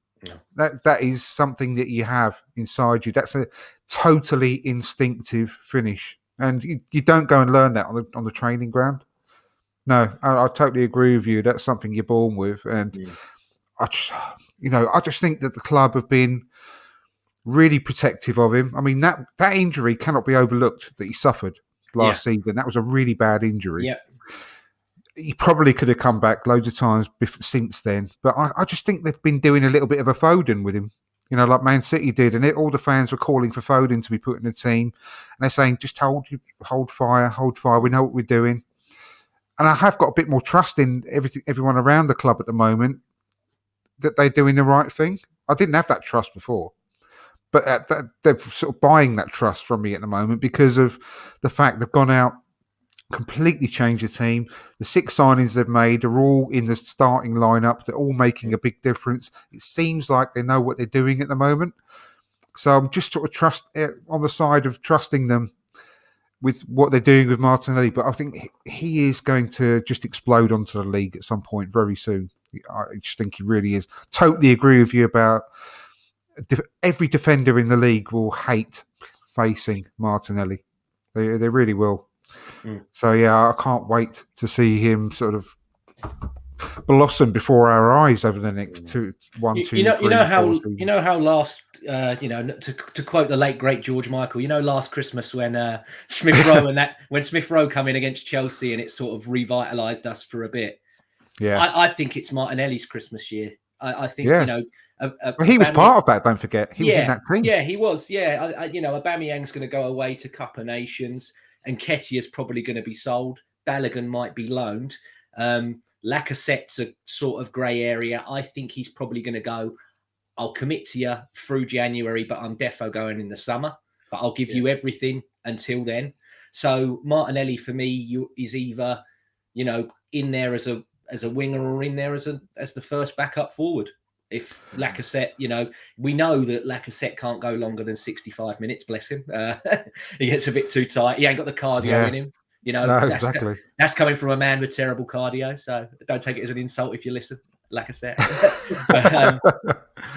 Speaker 2: That is something that you have inside you. That's a totally instinctive finish, and you don't go and learn that on the training ground. No, I totally agree with you. That's something you're born with, and I just think that the club have been really protective of him. I mean, that injury cannot be overlooked that he suffered last season. That was a really bad injury. Yeah. He probably could have come back loads of times since then. But I just think they've been doing a little bit of a Foden with him, like Man City did. And all the fans were calling for Foden to be put in the team. And they're saying, just hold fire. We know what we're doing. And I have got a bit more trust in everyone around the club at the moment that they're doing the right thing. I didn't have that trust before. But they're sort of buying that trust from me at the moment because of the fact they've gone out, completely changed the team. The 6 signings they've made are all in the starting lineup. They're all making a big difference. It seems like they know what they're doing at the moment. So I'm just sort of on the side of trusting them with what they're doing with Martinelli. But I think he is going to just explode onto the league at some point very soon. I just think he really is. Totally agree with you about every defender in the league will hate facing Martinelli. They really will. So I can't wait to see him sort of blossom before our eyes over the next 2, 1, 2, 3.
Speaker 3: You know how last to quote the late great George Michael, last Christmas when Smith Rowe when Smith Rowe come in against Chelsea and it sort of revitalised us for a bit. Yeah, I think it's Martinelli's Christmas year. I think
Speaker 2: he was part of that. Don't forget, he was in that team.
Speaker 3: Yeah, he was. Yeah, Aubameyang's going to go away to Cup of Nations. And Nketiah's probably going to be sold. Balogun might be loaned. Lacazette's a sort of grey area. I think he's probably going to go, I'll commit to you through January, but I'm defo going in the summer. But I'll give you everything until then. So Martinelli, for me, is either, in there as a winger or in there as the first backup forward. If Lacazette, we know that Lacazette can't go longer than 65 minutes, bless him. He gets a bit too tight. He ain't got the cardio in him.
Speaker 2: Exactly.
Speaker 3: That's coming from a man with terrible cardio. So don't take it as an insult if you listen, Lacazette.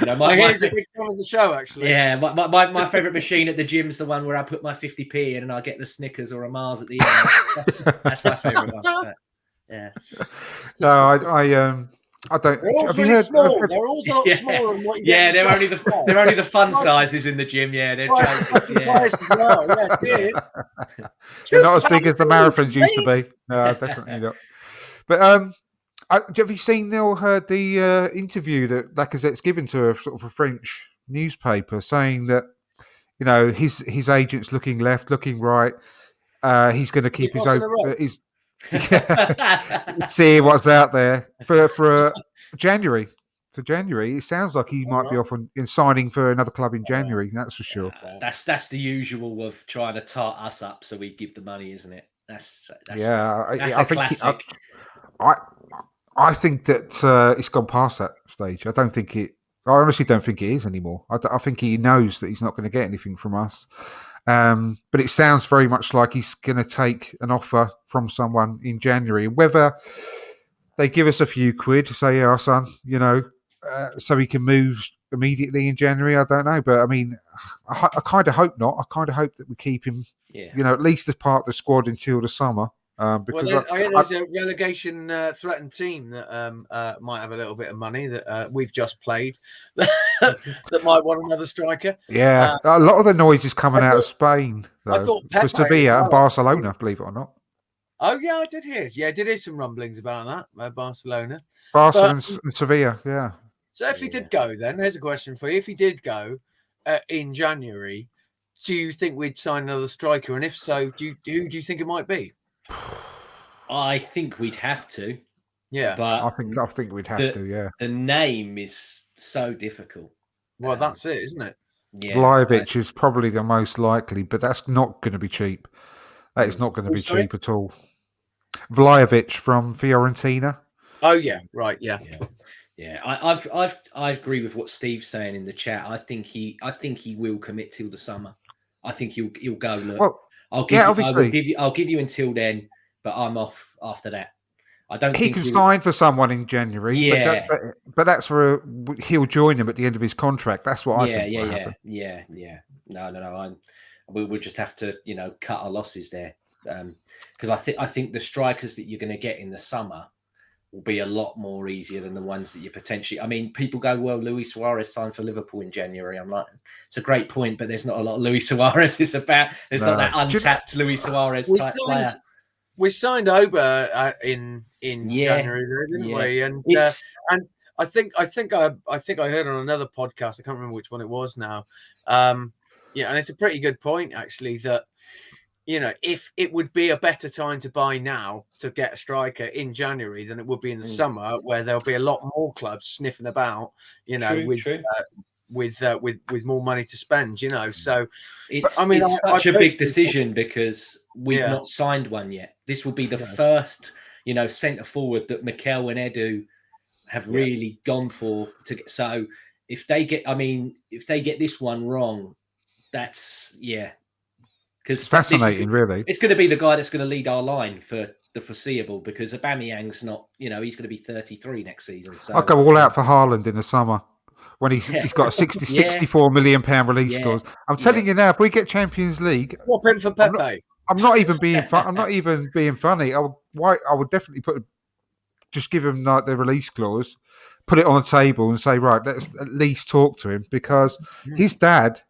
Speaker 4: Here's a big part of the show, actually.
Speaker 3: Yeah, my favourite machine at the gym is the one where I put my 50p in and I get the Snickers or a Mars at the end. That's my favourite one. Yeah.
Speaker 2: No, I don't.
Speaker 4: They're all
Speaker 2: Have
Speaker 4: really
Speaker 2: you heard?
Speaker 4: small. They're all a lot
Speaker 3: Yeah.
Speaker 4: smaller than what you
Speaker 3: Yeah,
Speaker 4: get.
Speaker 3: they're only the fun sizes in the gym. Yeah, they're joking. Yeah.
Speaker 4: As well. Yeah, cheers.
Speaker 2: They're not as big as the marathons used to
Speaker 4: mate.
Speaker 2: be. No, definitely not. But have you seen or heard the interview that Lacazette's given to a sort of a French newspaper, saying that his agent's looking left, looking right. He's going to keep his own. See what's out there for January. For January, it sounds like he might be off in signing for another club in January. That's for sure.
Speaker 3: That's the usual of trying to tart us up so we give the money, isn't it? That's
Speaker 2: I think
Speaker 3: classic.
Speaker 2: I think that it's gone past that stage. I honestly don't think it is anymore. I think he knows that he's not going to get anything from us. But it sounds very much like he's going to take an offer from someone in January. Whether they give us a few quid to say, "Yeah, son," so he can move immediately in January, I don't know. But I mean, I kind of hope not. I kind of hope that we keep him, at least as part of the squad until the summer. Because
Speaker 4: I hear there's a relegation threatened team that might have a little bit of money that we've just played that might want another striker.
Speaker 2: Yeah, a lot of the noise is coming out of Spain, though,
Speaker 4: I thought Pepe
Speaker 2: for Sevilla and Barcelona, believe it or not.
Speaker 4: Oh, yeah, I did hear. Yeah, I did hear some rumblings about that, Barcelona.
Speaker 2: Barcelona and Sevilla, yeah.
Speaker 4: So if he did go, then here's a question for you. If he did go in January, do you think we'd sign another striker? And if so, who do you think it might be?
Speaker 3: I think we'd have to.
Speaker 4: Yeah,
Speaker 3: but
Speaker 2: I think we'd have to. Yeah,
Speaker 3: the name is so difficult.
Speaker 4: Well, that's it, isn't it?
Speaker 3: Yeah,
Speaker 2: Vlahovic is probably the most likely, but that's not going to be cheap. That is not going to be cheap at all. Vlahovic from Fiorentina.
Speaker 4: Oh yeah, right, yeah.
Speaker 3: I agree with what Steve's saying in the chat. I think he will commit till the summer. I think he'll go. Look,
Speaker 2: well,
Speaker 3: obviously, I'll give you until then, but I'm off after that. I don't.
Speaker 2: He can sign for someone in January.
Speaker 3: Yeah,
Speaker 2: but that's where he'll join him at the end of his contract. That's what I think.
Speaker 3: Yeah. No. We'll just have to, cut our losses there, because I think the strikers that you're going to get in the summer will be a lot more easier than the ones that you potentially. I mean, people go, well, Luis Suarez signed for Liverpool in January. I'm like, it's a great point, but there's not a lot of Luis Suarez. There's not that untapped Luis Suarez type player.
Speaker 4: We signed Ober in January, didn't we? And I think I heard on another podcast. I can't remember which one it was now. And it's a pretty good point actually that if it would be a better time to buy now to get a striker in January than it would be in the summer, where there'll be a lot more clubs sniffing about, with more money to spend, So
Speaker 3: it's such a big decision because we've not signed one yet. This will be the first, centre forward that Mikel and Edu have really gone for. So if they get this one wrong, that's because
Speaker 2: it's fascinating, really.
Speaker 3: It's going to be the guy that's going to lead our line for the foreseeable because Aubameyang's not, he's going to be 33 next season. So
Speaker 2: I'll go all out for Haaland in the summer. When he's got a 64 million pound release clause. I'm telling you now, if we get Champions League,
Speaker 4: swap in for Pepe.
Speaker 2: I'm not even being I'm not even being funny. I would definitely just give him like the release clause, put it on the table, and say, right, let's at least talk to him because his dad,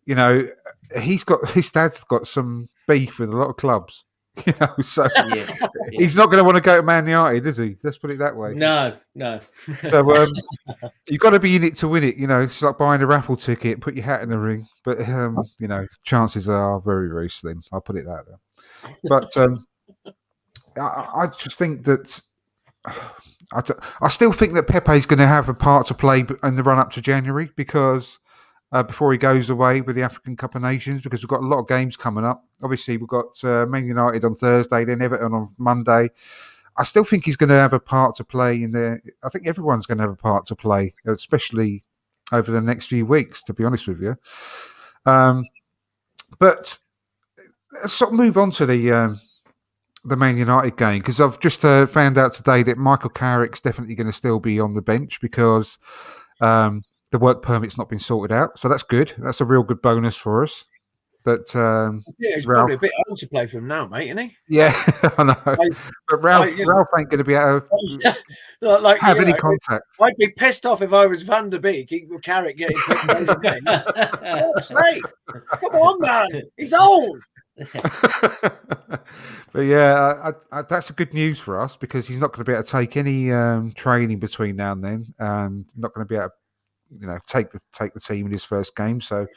Speaker 2: his dad's got some beef with a lot of clubs. So he's not going to want to go to Man United, is he? Let's put it that way.
Speaker 3: No.
Speaker 2: So you've got to be in it to win it. It's like buying a raffle ticket, put your hat in the ring. But chances are very, very slim. I'll put it that way. But I just think that I still think that Pepe's going to have a part to play in the run up to January because. Before he goes away with the African Cup of Nations, because we've got a lot of games coming up. Obviously, we've got Man United on Thursday, then Everton on Monday. I still think he's going to have a part to play in there. I think everyone's going to have a part to play, especially over the next few weeks, to be honest with you. But let's sort of move on to the Man United game, because I've just found out today that Michael Carrick's definitely going to still be on the bench because... the work permit's not been sorted out, so that's good. That's a real good bonus for us. that
Speaker 4: Yeah, he's
Speaker 2: Ralph.
Speaker 4: probably a bit old to play for him now, mate, isn't he?
Speaker 2: Yeah, I know.
Speaker 4: Like,
Speaker 2: But Ralph
Speaker 4: you know-
Speaker 2: Ralph ain't going to be able to
Speaker 4: like,
Speaker 2: have
Speaker 4: you
Speaker 2: any
Speaker 4: know,
Speaker 2: contact.
Speaker 4: I'd be pissed off if I was Van der Beek. Carrot getting picked by his name. God's sake. Come on, man. He's old.
Speaker 2: But yeah, that's a good news for us because he's not going to be able to take any training between now and then. Not going to be able to, take the team in his first game. So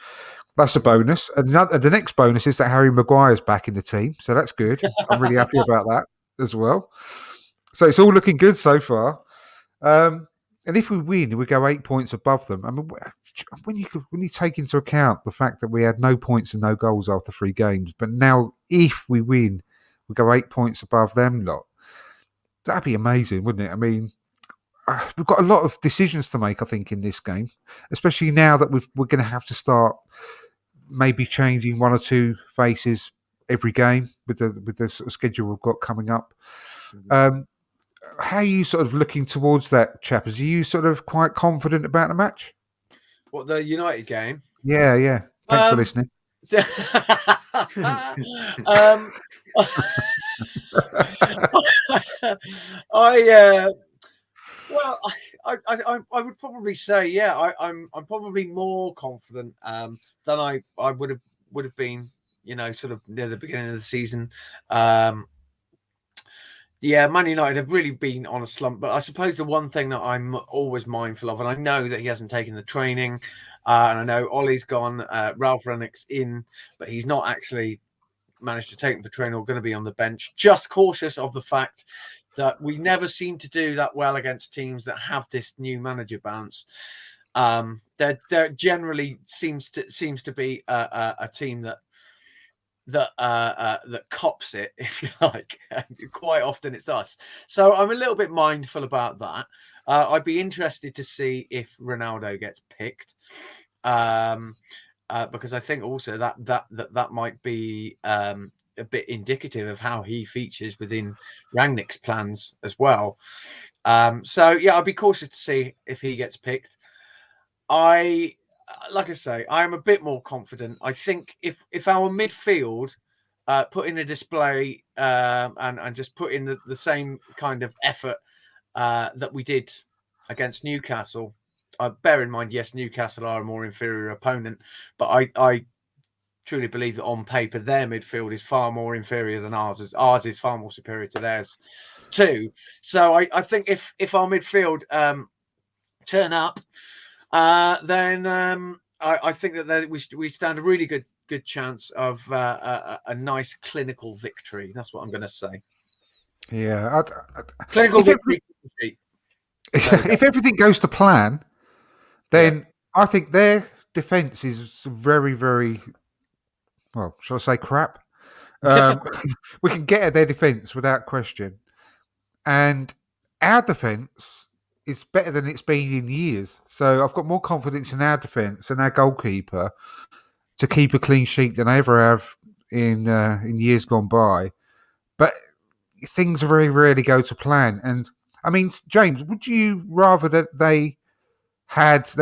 Speaker 2: that's a bonus. And the next bonus is that Harry Maguire's back in the team. So that's good. I'm really happy about that as well. So it's all looking good so far. And if we win, we go 8 points above them. I mean, when you take into account the fact that we had no points and no goals after 3 games, but now if we win, we go 8 points above them lot. That'd be amazing, wouldn't it? I mean, we've got a lot of decisions to make, I think, in this game, especially now that we're going to have to start maybe changing 1 or 2 faces every game with the sort of schedule we've got coming up. How are you sort of looking towards that, Chappers? Are you sort of quite confident about the match?
Speaker 4: What, the United game?
Speaker 2: Yeah. Thanks for listening.
Speaker 4: I would probably say, yeah, I'm probably more confident than I would have been, sort of near the beginning of the season. Yeah, Man United have really been on a slump, but I suppose the one thing that I'm always mindful of, and I know that he hasn't taken the training, and I know Ollie's gone, Ralph Rangnick's in, but he's not actually managed to take the training or going to be on the bench. Just cautious of the fact that we never seem to do that well against teams that have this new manager bounce. There generally seems to be a team that cops it, if you like. Quite often it's us. So I'm a little bit mindful about that. I'd be interested to see if Ronaldo gets picked, because I think also that might be a bit indicative of how he features within Rangnick's plans as well. So yeah, I'd be cautious to see if he gets picked. Like I say, I am a bit more confident. I think if our midfield put in a display and just put in the same kind of effort that we did against Newcastle, bear in mind, yes, Newcastle are a more inferior opponent, but I truly believe that on paper their midfield is far more inferior than ours. Ours is far more superior to theirs too. So I think if our midfield turn up, then I think that we stand a really good chance of a nice clinical victory. That's what I'm going to say.
Speaker 2: Yeah,
Speaker 4: Clinical victory.
Speaker 2: If everything goes to plan, then I think their defence is very, very, well, shall I say crap? We can get at their defence without question. And our defence is better than it's been in years. So I've got more confidence in our defence and our goalkeeper to keep a clean sheet than I ever have in years gone by. But things very rarely go to plan. And I mean, James, would you rather that they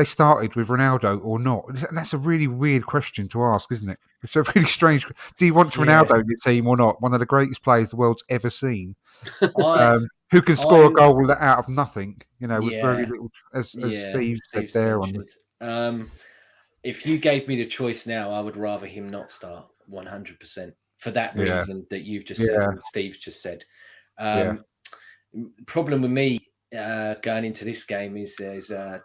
Speaker 2: started with Ronaldo or not? And that's a really weird question to ask, isn't it? It's a really strange. Do you want Ronaldo in your team or not? One of the greatest players the world's ever seen, who can score a goal out of nothing, with very little, as Steve said there.
Speaker 3: If you gave me the choice now, I would rather him not start 100% for that reason that you've just said and Steve's just said. Problem with me going into this game is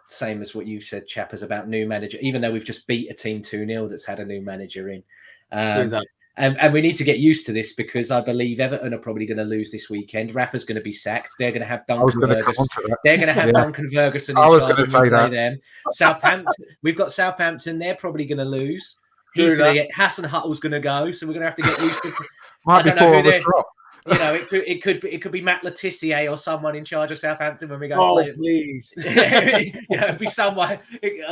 Speaker 3: same as what you said, Chappers, about new manager. Even though we've just beat a team 2-0 that's had a new manager in, and we need to get used to this because I believe Everton are probably going to lose this weekend. Rafa's going to be sacked. They're going to have Duncan Ferguson. They're going to have Duncan Ferguson in charge when we play them. Southampton, we've got Southampton. They're probably going to lose. He's going to get Hassan Huttle's going to go, so we're going to have to get used to.
Speaker 2: Might be four on the drop.
Speaker 3: It could be Matt Letizia or someone in charge of Southampton when we go.
Speaker 4: Oh, please!
Speaker 3: It'd be someone.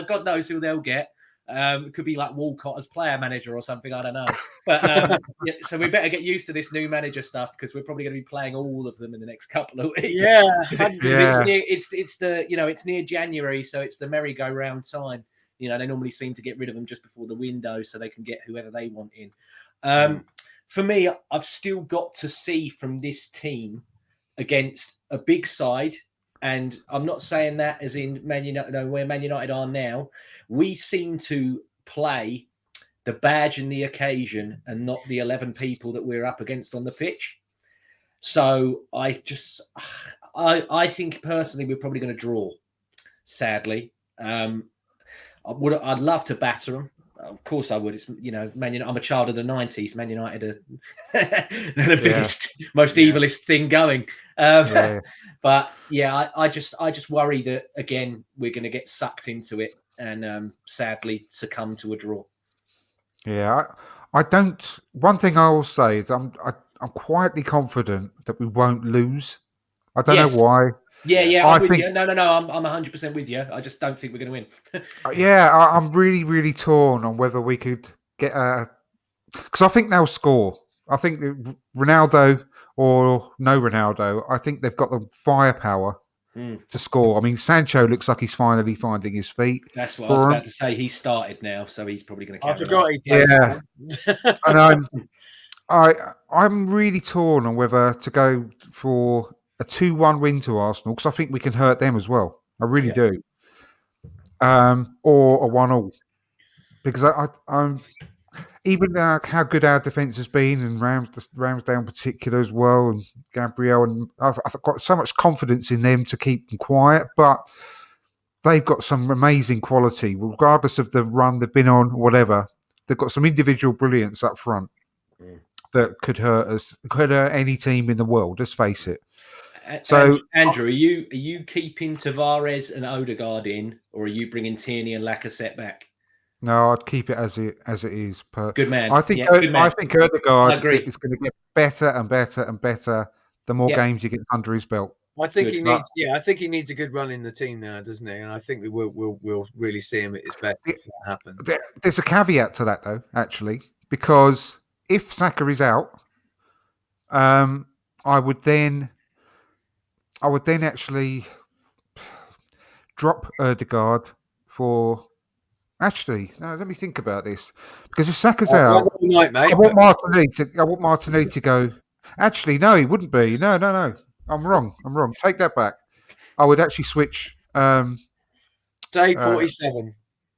Speaker 3: God knows who they'll get. It could be like Walcott as player manager or something. I don't know. But so we better get used to this new manager stuff because we're probably going to be playing all of them in the next couple of weeks. It's near January, so it's the merry-go-round time. You know, they normally seem to get rid of them just before the window so they can get whoever they want in. For me, I've still got to see from this team against a big side, and I'm not saying that as in Man United, no, where Man United are now. We seem to play the badge and the occasion and not the 11 people that we're up against on the pitch. So I think personally we're probably going to draw, sadly. I'd love to batter them. Of course I would. It's, you know, Man United, I'm a child of the 90s. Man United are the biggest, most evilest thing going. But yeah, I just worry that again we're going to get sucked into it and sadly succumb to a draw.
Speaker 2: Yeah, I don't. One thing I will say is I'm quietly confident that we won't lose. I don't know why.
Speaker 3: Yeah, I'm with you. No, I'm 100% with you. I just don't think we're going to win.
Speaker 2: I'm really, really torn on whether we could get a... Because I think they'll score. I think Ronaldo or no Ronaldo, I think they've got the firepower to score. I mean, Sancho looks like he's finally finding his feet.
Speaker 3: That's what I was about to say. He started now, so he's probably going to carry
Speaker 2: on. And I'm really torn on whether to go for a 2-1 win to Arsenal, because I think we can hurt them as well. I really do. Or a 1-1. Because I'm even how good our defence has been, and Ramsdale in particular as well, and Gabriel, and I've got so much confidence in them to keep them quiet, but they've got some amazing quality, regardless of the run they've been on, or whatever. They've got some individual brilliance up front that could hurt us, could hurt any team in the world. Let's face it. So,
Speaker 3: Andrew, are you keeping Tavares and Odegaard in, or are you bringing Tierney and Lacazette back?
Speaker 2: No, I'd keep it as it is.
Speaker 3: Good man.
Speaker 2: I think Odegaard is going to get better and better and better the more games he gets under his belt.
Speaker 4: I think he needs. I think he needs a good run in the team now, doesn't he? And I think we'll really see him at his best if that happens.
Speaker 2: There's a caveat to that, though, actually, because if Saka is out, I would then actually drop Odegaard for. Actually, no, let me think about this. Because if Saka's out, I want Martinelli to go. Actually, no, he wouldn't be. No. I'm wrong. Take that back. I would actually switch.
Speaker 4: Day 47.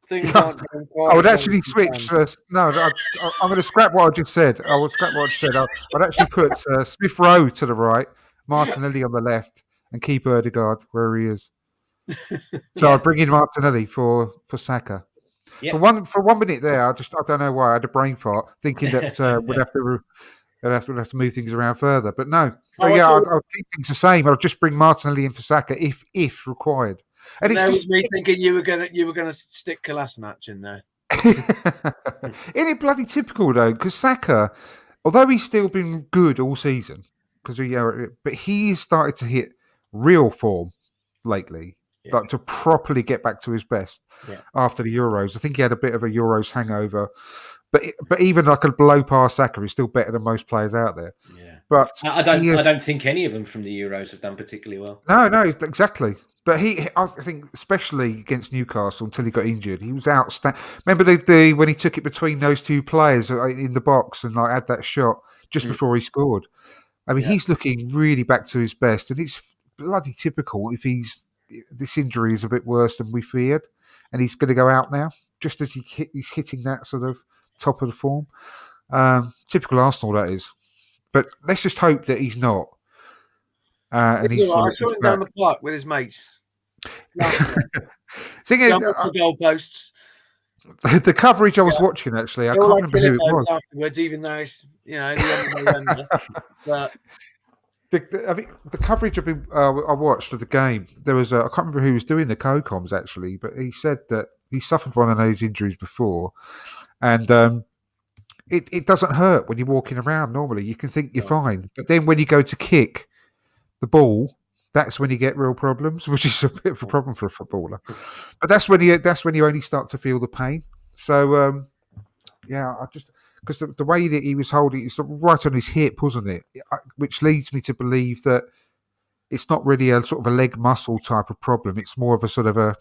Speaker 2: I would actually switch. I'm going to scrap what I just said. I'd actually put Smith Rowe to the right, Martinelli on the left, and keep Odegaard where he is. So I'd bring in Martinelli for Saka. Yep. For one minute there, I don't know why I had a brain fart, thinking that we'd have to move things around further. But no, I'll keep things the same. I'll just bring Martinelli in for Saka if required. And it's just
Speaker 4: me thinking you were gonna stick Kolasinac in there.
Speaker 2: Isn't it bloody typical though? Because Saka, although he's still been good all season, but he's started to hit real form lately. Like to properly get back to his best after the Euros. I think he had a bit of a Euros hangover, but even like a blow past Saka is still better than most players out there.
Speaker 3: Yeah,
Speaker 2: but
Speaker 3: I don't think any of them from the Euros have done particularly well.
Speaker 2: No, exactly. But I think especially against Newcastle until he got injured, he was outstanding. Remember the when he took it between those two players in the box and like had that shot just before he scored. I mean, he's looking really back to his best, and it's bloody typical if this injury is a bit worse than we feared, and he's going to go out now, just as he's hitting that sort of top of the form. Typical Arsenal, that is. But let's just hope that he's not. And
Speaker 4: I saw him down the park with his mates.
Speaker 2: The
Speaker 4: goalposts.
Speaker 2: The coverage I was watching, actually, I can't remember who it was.
Speaker 4: Afterwards, even though it's the end of November. But
Speaker 2: I think the coverage I watched of the game, there was I can't remember who was doing the co-coms actually, but he said that he suffered one of those injuries before, and it doesn't hurt when you're walking around normally. You can think you're fine, but then when you go to kick the ball, that's when you get real problems, which is a bit of a problem for a footballer. But that's when you only start to feel the pain. So because the way that he was holding, it's right on his hip, wasn't it? Which leads me to believe that it's not really a sort of a leg muscle type of problem. It's more of a sort of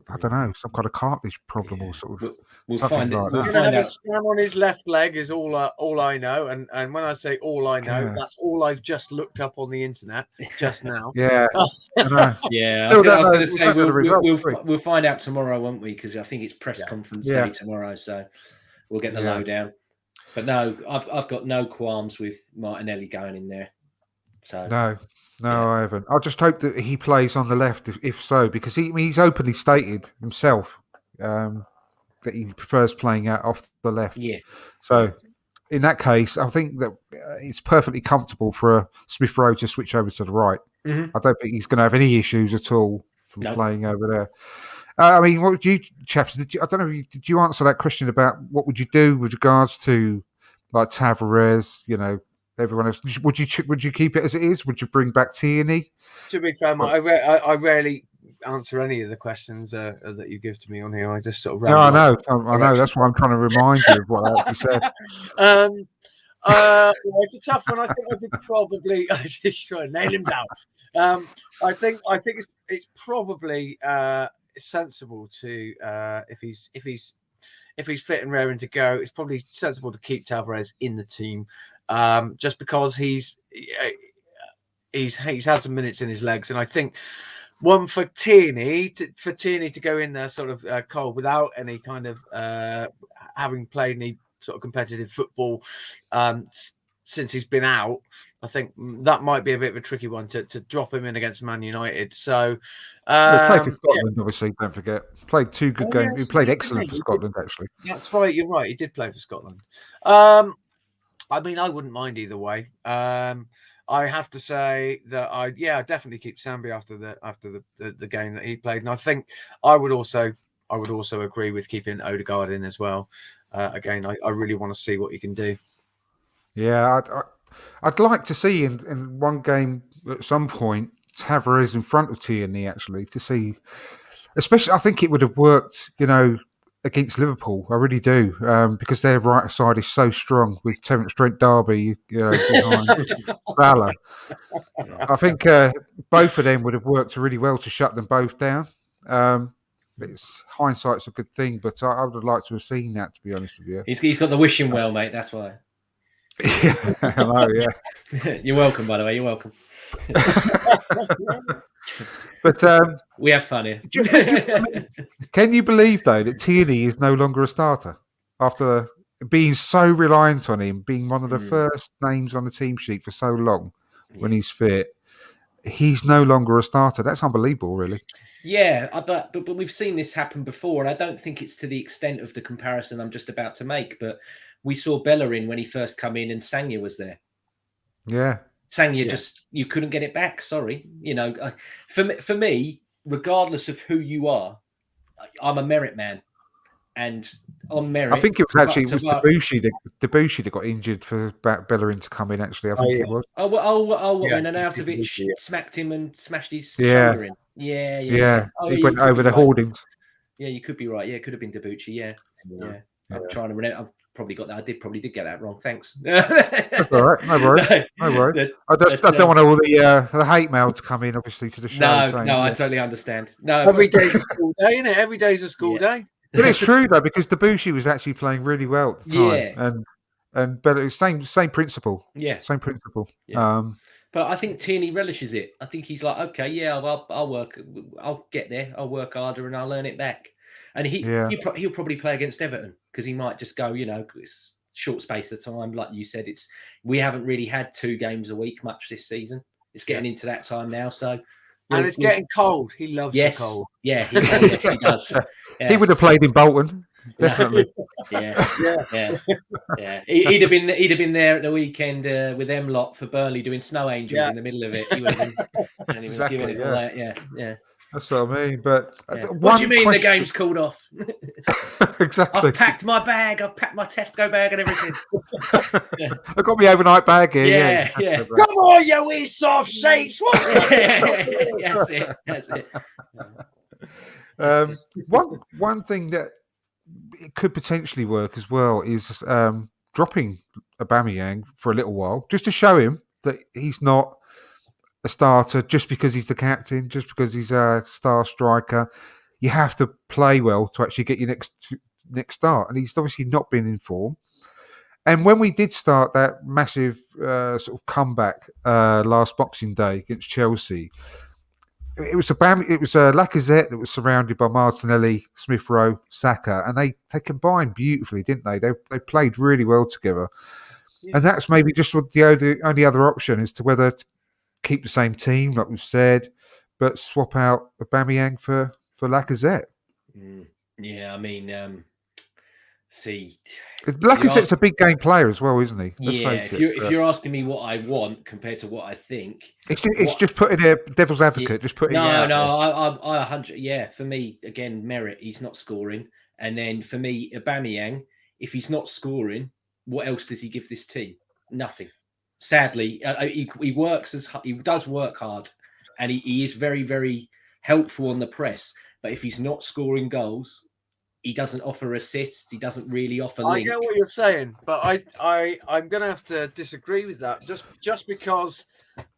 Speaker 2: I don't know, some kind of cartilage problem or sort of
Speaker 3: We'll
Speaker 2: something
Speaker 3: find it.
Speaker 2: like
Speaker 3: We'll
Speaker 2: that.
Speaker 4: He's gonna
Speaker 3: find
Speaker 4: have a
Speaker 3: out.
Speaker 4: scan on his left leg is all I know, and when I say all I know,
Speaker 2: Yeah.
Speaker 4: that's all I've just looked up on the internet just now.
Speaker 2: Yeah, I know.
Speaker 3: Yeah,
Speaker 2: Still
Speaker 3: I was going to
Speaker 2: we
Speaker 3: say
Speaker 2: don't know the results, do we?
Speaker 3: we'll find out tomorrow, won't we? Because I think it's press conference
Speaker 2: Yeah.
Speaker 3: day tomorrow, so we'll get the
Speaker 2: Yeah.
Speaker 3: lowdown. But no, I've got no qualms with Martinelli going in there. So
Speaker 2: No,
Speaker 3: Yeah.
Speaker 2: I haven't. I just hope that he plays on the left, if so, because he's openly stated himself that he prefers playing out off the left.
Speaker 3: yeah,
Speaker 2: So in that case, I think that it's perfectly comfortable for Smith Rowe to switch over to the right.
Speaker 3: Mhm.
Speaker 2: I don't think he's going to have any issues at all from
Speaker 3: No.
Speaker 2: playing over there. I mean, what would you, chaps? I don't know. Did you answer that question about what would you do with regards to like Tavares? You know, everyone else. Would you keep it as it is? Would you bring back Tierney?
Speaker 4: To be fair, Mike, I rarely answer any of the questions that you give to me on here. I just sort of
Speaker 2: No, I
Speaker 4: ramble
Speaker 2: know. I know. That's why I'm trying to remind you of what I actually said.
Speaker 4: It's a tough one. I think I could probably just try and nail him down. I think it's probably sensible to if he's fit and raring to go, it's probably sensible to keep Tavares in the team, just because he's had some minutes in his legs, and I think one for Tierney to go in there sort of cold without any kind of having played any sort of competitive football since he's been out. I think that might be a bit of a tricky one to drop him in against Man United. So
Speaker 2: He played for Scotland, obviously. Don't forget, played 2 good games.
Speaker 4: Yes,
Speaker 2: He played
Speaker 4: he
Speaker 2: excellent
Speaker 4: did.
Speaker 2: for Scotland, actually.
Speaker 4: That's right. You're right. He did play for Scotland. I mean, I wouldn't mind either way. I have to say that I definitely keep Sambi after the game that he played, and I think I would also agree with keeping Odegaard in as well. Again, I really want to see what he can do.
Speaker 2: Yeah, I'd like to see in one game at some point Tavares in front of Tierney, actually, to see. Especially, I think it would have worked, against Liverpool. I really do, because their right side is so strong with Terence Trent D'Arby, behind Salah. I think both of them would have worked really well to shut them both down. Hindsight's a good thing, but I would have liked to have seen that, to be honest with you.
Speaker 3: he's got the wishing well, mate. That's why.
Speaker 2: Yeah, I know, yeah.
Speaker 3: You're welcome, by the way. You're welcome.
Speaker 2: But
Speaker 3: we have fun here.
Speaker 2: Can you believe, though, that Tierney is no longer a starter after being so reliant on him, being one of the first names on the team sheet for so long when he's fit? He's no longer a starter. That's unbelievable, really.
Speaker 3: Yeah, but we've seen this happen before, and I don't think it's to the extent of the comparison I'm just about to make, but we saw Bellerin when he first come in and Sagna was there.
Speaker 2: Yeah.
Speaker 3: Sagna just, you couldn't get it back. Sorry. For me, regardless of who you are, I'm a merit man. And on merit,
Speaker 2: I think it was Debussy that got injured for Bellerin to come in, actually. I think it was.
Speaker 3: When Arnautovic smacked him and smashed his shoulder in. Yeah.
Speaker 2: He went over the hoardings.
Speaker 3: Yeah, you could be right. Yeah, it could have been Debussy. Yeah. I'm trying to remember. I've probably got that. I did get that wrong. Thanks.
Speaker 2: That's all right. No worries. No worries. I don't want all the hate mail to come in, obviously, to the show.
Speaker 3: I totally understand. No,
Speaker 4: every day's a school day, isn't it? Every day's a school day.
Speaker 2: But it's true though, because Debussy was actually playing really well at the time, and but it's same principle.
Speaker 3: Yeah,
Speaker 2: same principle.
Speaker 3: Yeah. But I think Tierney relishes it. I think he's like, okay, I'll work. I'll get there. I'll work harder and I'll earn it back. And he'll probably play against Everton because he might just go, it's short space of time. Like you said, we haven't really had 2 games a week much this season. It's getting into that time now, so.
Speaker 4: And it's getting cold. He loves the cold.
Speaker 3: Yeah, he does. Yeah.
Speaker 2: He would have played in Bolton, definitely.
Speaker 3: Yeah. He'd have been there at the weekend with them lot for Burnley doing snow angels in the middle of it. He would have been,
Speaker 2: exactly.
Speaker 3: Giving it all that. Yeah.
Speaker 2: That's what I mean. But
Speaker 3: what do you mean the game's called off?
Speaker 2: Exactly.
Speaker 3: I've packed my bag. I've packed my Tesco bag and everything.
Speaker 2: I've got my overnight bag here.
Speaker 3: Yeah.
Speaker 4: Come on, you wee soft shakes.
Speaker 3: That's it.
Speaker 2: One thing that it could potentially work as well is dropping Aubameyang for a little while, just to show him that he's not a starter just because he's the captain, just because he's a star striker. you have to play well to actually get your next start. And he's obviously not been in form. And when we did start that massive sort of comeback last Boxing Day against Chelsea, it was Lacazette that was surrounded by Martinelli, Smith Rowe, Saka, and they combined beautifully, didn't they? They played really well together. Yeah. And that's maybe just the only other option as to whether to keep the same team, like we've said, but swap out Aubameyang for Lacazette.
Speaker 3: Yeah, I mean, see,
Speaker 2: Lacazette's a big game player as well, isn't he?
Speaker 3: Let's if you're asking me what I want compared to what I think,
Speaker 2: it's just putting a devil's advocate. Just putting
Speaker 3: I 100. Yeah, for me again, merit. He's not scoring, and then for me, Aubameyang, if he's not scoring, what else does he give this team? Nothing. Sadly, he does work hard, and he is very, very helpful on the press. But if he's not scoring goals, he doesn't offer assists. He doesn't really offer link.
Speaker 4: I get what you're saying, but I'm going to have to disagree with that. Just because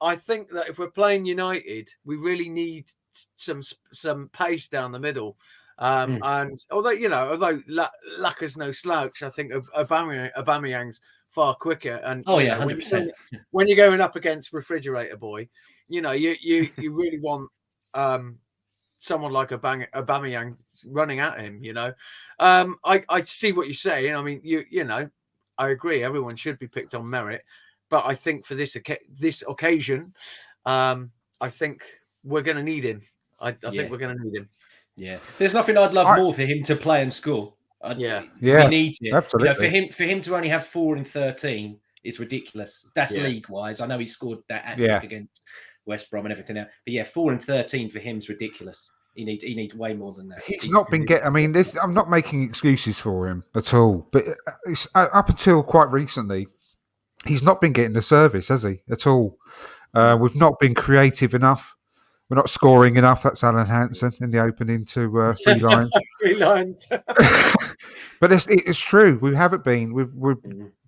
Speaker 4: I think that if we're playing United, we really need some pace down the middle. And although Laka's no slouch, I think Aubameyang's far quicker. And
Speaker 3: 100%.
Speaker 4: When you're going up against Refrigerator Boy, you really want someone like Aubameyang running at him. I see what you're saying. I mean, I agree. Everyone should be picked on merit, but I think for this occasion, I think we're going to need him. I think we're going to need him.
Speaker 3: Yeah, there's nothing I'd love more for him to play and score. He needs it.
Speaker 2: Absolutely.
Speaker 3: For him to only have 4 in 13 is ridiculous. That's league wise. I know he scored that hat-trick against West Brom and everything else, but 4 in 13 for him is ridiculous. He needs way more than that.
Speaker 2: He's not been getting. I mean, I'm not making excuses for him at all, but it's, up until quite recently, he's not been getting the service, has he? At all. We've not been creative enough. We're not scoring enough. That's Alan Hansen in the opening to 3 Lions.
Speaker 4: 3 Lions.
Speaker 2: But it's true. We haven't been. We're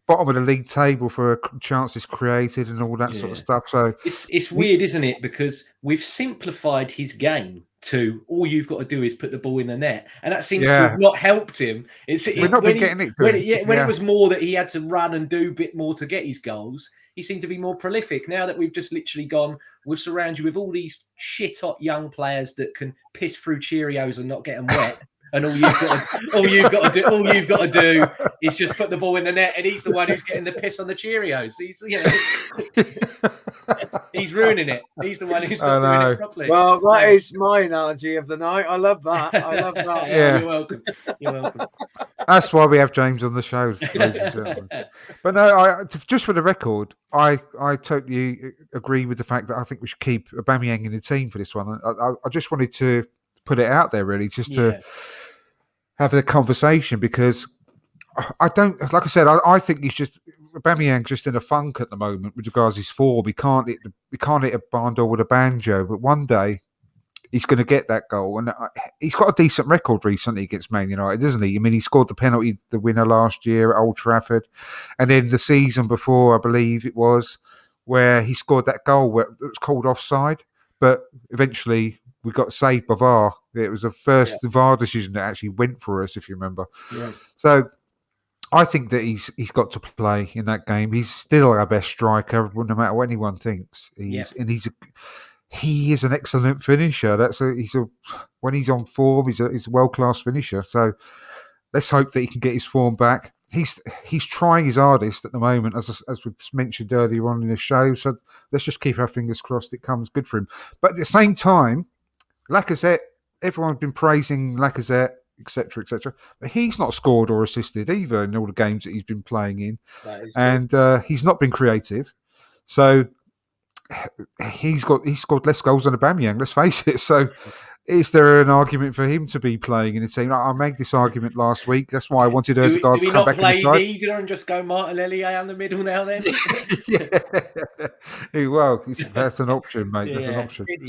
Speaker 2: bottom of the league table for chances created and all that sort of stuff. So
Speaker 3: it's weird, isn't it? Because we've simplified his game to all you've got to do is put the ball in the net, and that seems to have not helped him.
Speaker 2: We're not been getting it.
Speaker 3: When it was more that he had to run and do a bit more to get his goals, he seemed to be more prolific. Now that we've just literally gone, we'll surround you with all these shit hot young players that can piss through Cheerios and not get them wet. And all you've got to do is just put the ball in the net, and he's the one who's getting the piss on the Cheerios. He's ruining it. He's the one who's not doing it properly.
Speaker 4: Well, that is my analogy of the night. I love that.
Speaker 2: Yeah.
Speaker 3: You're welcome.
Speaker 2: That's why we have James on the show, ladies and gentlemen. But no, just for the record, I totally agree with the fact that I think we should keep Aubameyang in the team for this one. I just wanted to put it out there, really, just to have a conversation, because I don't, like I said, I think he's just, Aubameyang's just in a funk at the moment with regards to his form. He can't hit a barn door with a banjo, but one day he's going to get that goal. And he's got a decent record recently against Man United, isn't he? I mean, he scored the winner last year at Old Trafford. And then the season before, I believe it was, where he scored that goal that was called offside. But eventually we got saved by VAR. It was the first VAR decision that actually went for us, if you remember. Yeah. So I think that he's got to play in that game. He's still our best striker, no matter what anyone thinks. He is an excellent finisher. When he's on form, he's a world-class finisher. So let's hope that he can get his form back. He's trying his hardest at the moment, as we mentioned earlier on in the show. So let's just keep our fingers crossed it comes good for him. But at the same time, Lacazette, everyone's been praising Lacazette, etc., etc. But he's not scored or assisted either in all the games that he's been playing in, and he's not been creative. So he's scored less goals than Aubameyang. Let's face it. So is there an argument for him to be playing in the team? I made this argument last week. That's why I wanted Ødegaard to come back in the side.
Speaker 3: Do we not play Liga and just go Martinelli down the middle now then?
Speaker 2: Well, that's an option, mate. Yeah. That's an option.
Speaker 4: It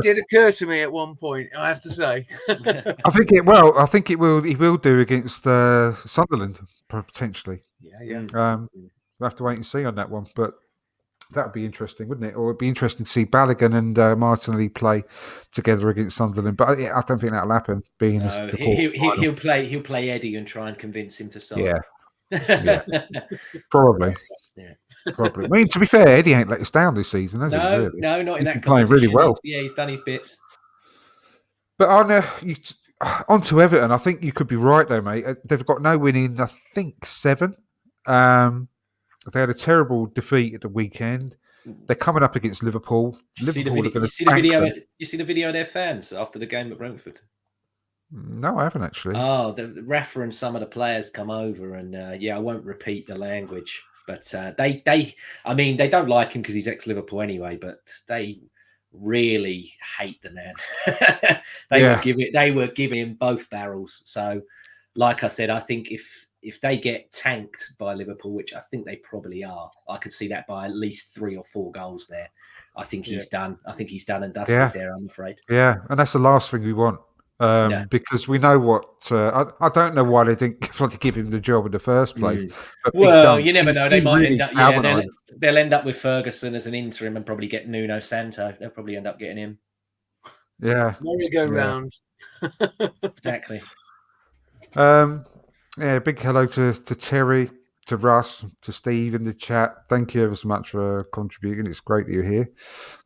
Speaker 4: did occur to me at one point, I have to say.
Speaker 2: I think it will. He will do against Sunderland potentially.
Speaker 4: Yeah.
Speaker 2: We'll have to wait and see on that one. But That would be interesting, wouldn't it? Or it'd be interesting to see Balogun and Martinelli play together against Sunderland. But I don't think that'll happen. Being
Speaker 3: No,
Speaker 2: the quarterfinal.
Speaker 3: he'll play Eddie and try and convince him to sign.
Speaker 2: Yeah, probably.
Speaker 3: Yeah.
Speaker 2: Probably. I mean, to be fair, Eddie ain't let us down this season, has he? Really?
Speaker 3: No, not in
Speaker 2: He's
Speaker 3: that
Speaker 2: been playing really well.
Speaker 3: He's done his bits.
Speaker 2: But on to Everton. I think you could be right, though, mate. They've got no win in, I think, 7. They had a terrible defeat at the weekend. They're coming up against Liverpool. Liverpool are going to spank them.
Speaker 3: You see the video of their fans after the game at Brentford?
Speaker 2: No, I haven't actually.
Speaker 3: Oh, the ref and some of the players come over, and I won't repeat the language, but they don't like him because he's ex-Liverpool anyway, but they really hate the man. They were giving him both barrels. So, like I said, I think if they get tanked by Liverpool, which I think they probably are, I could see that by at least 3 or 4 goals there. I think he's done. I think he's done and dusted there, I'm afraid.
Speaker 2: Yeah, and that's the last thing we want. Because we know what I don't know why they didn't want to give him the job in the first place.
Speaker 3: Well, you never know. They might end up. Yeah, they'll end up with Ferguson as an interim and probably get Nuno Santo. They'll probably end up getting him.
Speaker 2: Yeah,
Speaker 4: merry-go-round.
Speaker 3: Exactly.
Speaker 2: Big hello to Terry, to Russ, to Steve in the chat. Thank you ever so much for contributing. It's great that you're here.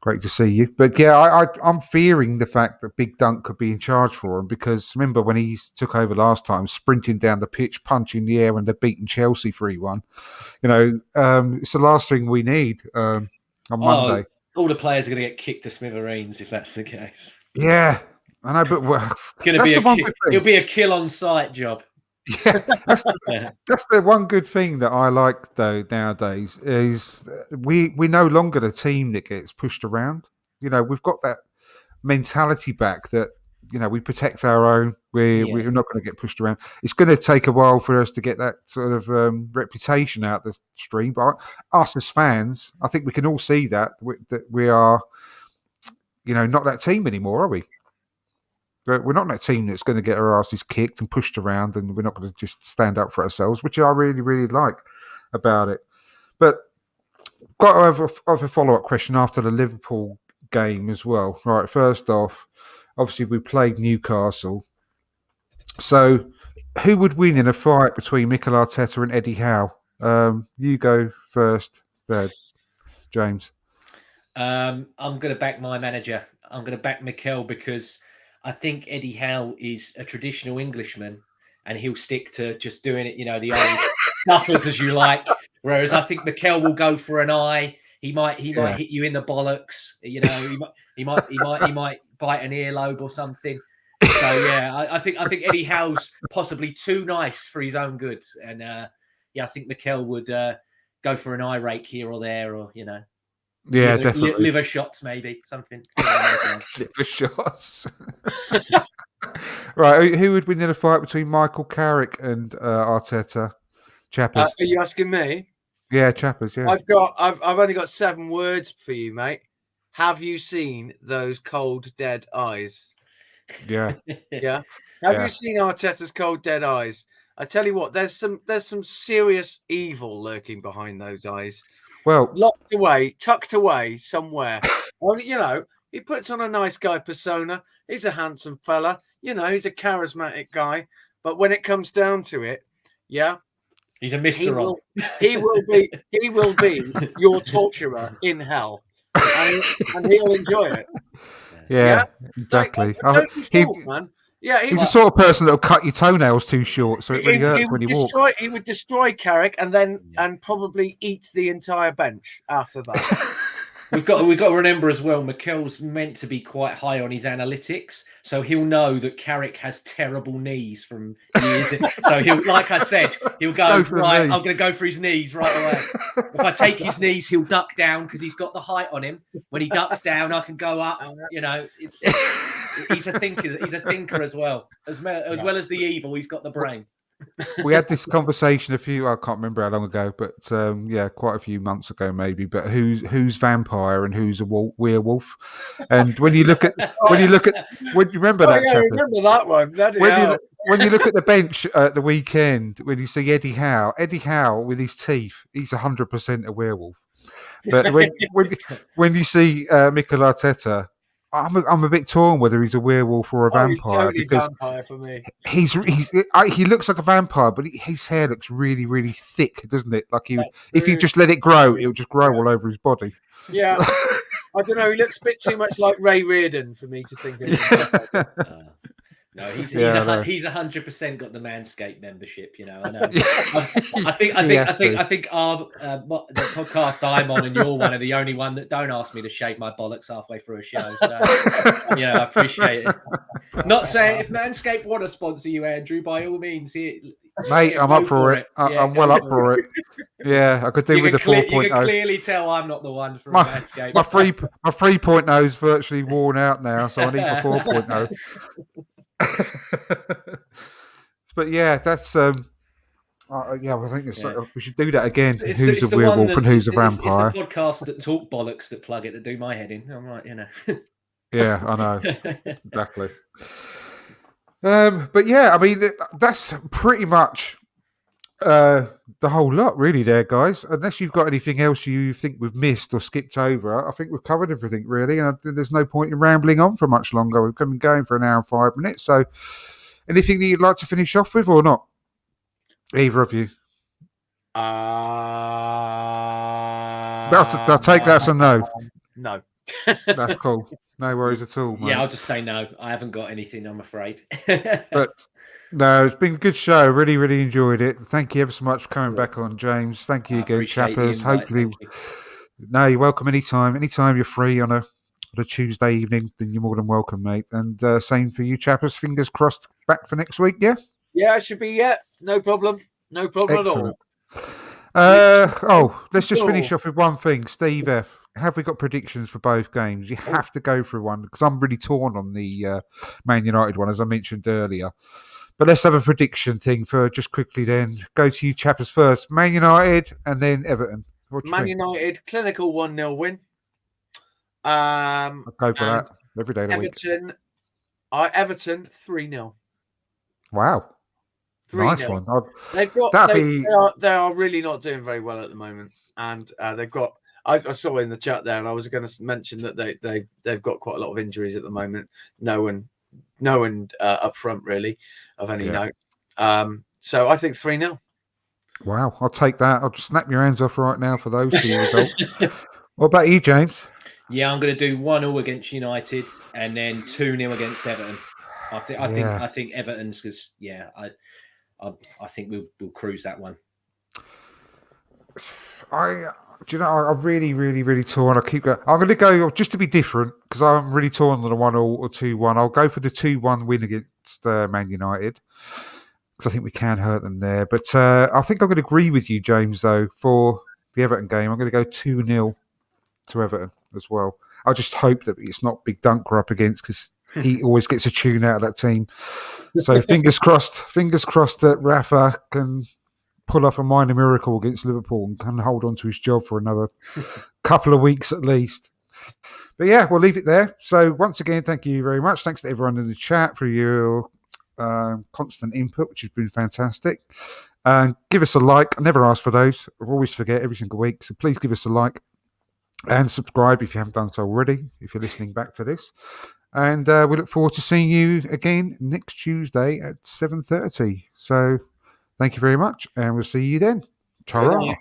Speaker 2: Great to see you. But I'm fearing the fact that Big Dunk could be in charge for him, because remember when he took over last time, sprinting down the pitch, punching the air, and they're beating Chelsea 3-1. It's the last thing we need on Monday.
Speaker 3: All the players are going to get kicked to smithereens if that's the case.
Speaker 2: Yeah, I know, but
Speaker 3: it'll be a kill on sight job.
Speaker 2: Yeah, that's the one good thing that I like though nowadays is we're no longer the team that gets pushed around. We've got that mentality back that we protect our own. We're not going to get pushed around. It's going to take a while for us to get that sort of reputation out the stream. But us as fans, I think we can all see that we are, not that team anymore, are we? But we're not that team that's going to get our asses kicked and pushed around, and we're not going to just stand up for ourselves, which I really, really like about it. But got to have a follow-up question after the Liverpool game as well. Right, first off, obviously we played Newcastle. So who would win in a fight between Mikel Arteta and Eddie Howe? You go first there, James.
Speaker 3: I'm going to back my manager. I'm going to back Mikel because I think Eddie Howe is a traditional Englishman and he'll stick to just doing it, the old stuffers as you like. Whereas I think Mikel will go for an eye. He might hit you in the bollocks. He might bite an earlobe or something. So I think Eddie Howe's possibly too nice for his own good. And I think Mikel would go for an eye rake here or there, or
Speaker 2: definitely
Speaker 3: liver shots, maybe something.
Speaker 2: Liver shots. Right, who would win in a fight between Michael Carrick and Arteta? Chappers.
Speaker 4: Are you asking me?
Speaker 2: Yeah, Chappers. Yeah.
Speaker 4: I've only got 7 words for you, mate. Have you seen those cold, dead eyes?
Speaker 2: Yeah.
Speaker 4: Yeah. Have you seen Arteta's cold, dead eyes? I tell you what, there's some serious evil lurking behind those eyes.
Speaker 2: Well,
Speaker 4: locked away, tucked away somewhere. He puts on a nice guy persona. He's a handsome fella. He's a charismatic guy. But when it comes down to it,
Speaker 3: he's a Mr.
Speaker 4: He will be your torturer in hell, and he'll enjoy it.
Speaker 2: Yeah, exactly.
Speaker 4: Man. Yeah,
Speaker 2: he's the sort of person that'll cut your toenails too short, so it really hurts when you walk.
Speaker 4: He would destroy Carrick and probably eat the entire bench after that.
Speaker 3: We've got to remember as well, Mikel's meant to be quite high on his analytics, so he'll know that Carrick has terrible knees from years. So like I said, he'll go right. I'm going to go for his knees right away. If I take his knees, he'll duck down because he's got the height on him. When he ducks down, I can go up. He's a thinker. He's a thinker as well as the evil. He's got the brain.
Speaker 2: We had this conversation I can't remember how long ago, but quite a few months ago maybe. But who's vampire and who's a werewolf? And when you look at when you remember that?
Speaker 4: I remember that one.
Speaker 2: When you look at the bench at the weekend, when you see Eddie Howe with his teeth, he's 100% a werewolf. But when you see Mikel Arteta, I'm a bit torn whether he's a werewolf or a
Speaker 4: Oh, he's
Speaker 2: vampire
Speaker 4: totally
Speaker 2: because
Speaker 4: vampire for me.
Speaker 2: he looks like a vampire, but his hair looks really, really thick, doesn't it? Like
Speaker 4: That's
Speaker 2: if you
Speaker 4: true.
Speaker 2: just let it grow, it'll just grow all over his body.
Speaker 4: Yeah. I don't know. He looks a bit too much like Ray Reardon for me to think of him.
Speaker 3: No, he's
Speaker 2: Yeah, I know.
Speaker 3: he's 100% got the Manscaped membership. You know, I know.
Speaker 2: Yeah.
Speaker 3: I think our the podcast I'm on and you're one are the only one that don't ask me to shave my bollocks halfway through a show. So yeah, I appreciate it. Not saying if Manscaped want to sponsor you, Andrew, by all means,
Speaker 2: Mate, I'm up for it. I'm well up for it. Yeah, I could do with the 4.0.
Speaker 3: You can clearly tell I'm not the one for Manscaped.
Speaker 2: My 3.0 is virtually worn out now, so I need my 4.0. But yeah, that's I think we should do that again. Who's a werewolf and who's a vampire?
Speaker 3: It's the podcast that talk bollocks that plug it that do my head in. I'm right, you know.
Speaker 2: Yeah, I know exactly. But yeah, I mean that's pretty much the whole lot, really, there, guys. Unless you've got anything else you think we've missed or skipped over, I think we've covered everything, really. And there's no point in rambling on for much longer. We've been going for an hour and 5 minutes. So, anything that you'd like to finish off with, or not? Either of you. I'll take that as a no.
Speaker 4: No.
Speaker 2: That's cool. No worries at all, mate.
Speaker 3: Yeah, I'll just say no. I haven't got anything, I'm afraid.
Speaker 2: But no, it's been a good show. Really, really enjoyed it. Thank you ever so much for coming back on, James. Thank you again, chappers. Hopefully, no, you're welcome anytime. Anytime you're free on a Tuesday evening, then you're more than welcome, mate. And same for you, chappers. Fingers crossed. Back for next week, yeah.
Speaker 4: Yeah, it should be. Yeah, no problem. No problem
Speaker 2: Excellent.
Speaker 4: at all.
Speaker 2: Let's just finish off with one thing. Steve F, have we got predictions for both games? You have to go through one because I'm really torn on the Man United one, as I mentioned earlier. But let's have a prediction thing for just quickly then. Go to you, chappers, first. Man United and then Everton.
Speaker 4: Man United, clinical 1-0 win.
Speaker 2: I'll go for that every day of the week.
Speaker 4: Everton 3-0.
Speaker 2: Wow.
Speaker 4: 3-0.
Speaker 2: Nice one.
Speaker 4: They are really not doing very well at the moment. And they've got, I saw in the chat there, and I was going to mention that they've got quite a lot of injuries at the moment. No one up front, really, of any note. So I think 3-0.
Speaker 2: Wow, I'll take that. I'll just snap your hands off right now for those two results. What about you, James?
Speaker 3: Yeah, I'm going to do 1-0 against United and then 2-0 against Everton. I think Everton's because I think we'll cruise that one.
Speaker 2: I'm really, really, really torn. I keep going. I'm going to go just to be different because I'm really torn on the 1-0 or 2-1. I'll go for the 2-1 win against Man United because I think we can hurt them there. But I think I'm going to agree with you, James, though, for the Everton game. I'm going to go 2-0 to Everton as well. I just hope that it's not Big Dunker up against because he always gets a tune out of that team. So fingers crossed that Rafa can pull off a minor miracle against Liverpool and can hold on to his job for another couple of weeks at least. But yeah, we'll leave it there. So once again, thank you very much. Thanks to everyone in the chat for your constant input, which has been fantastic. And give us a like. I never ask for those. I always forget every single week. So please give us a like and subscribe if you haven't done so already, if you're listening back to this. And we look forward to seeing you again next Tuesday at 7:30. So thank you very much, and we'll see you then. Ta-ra.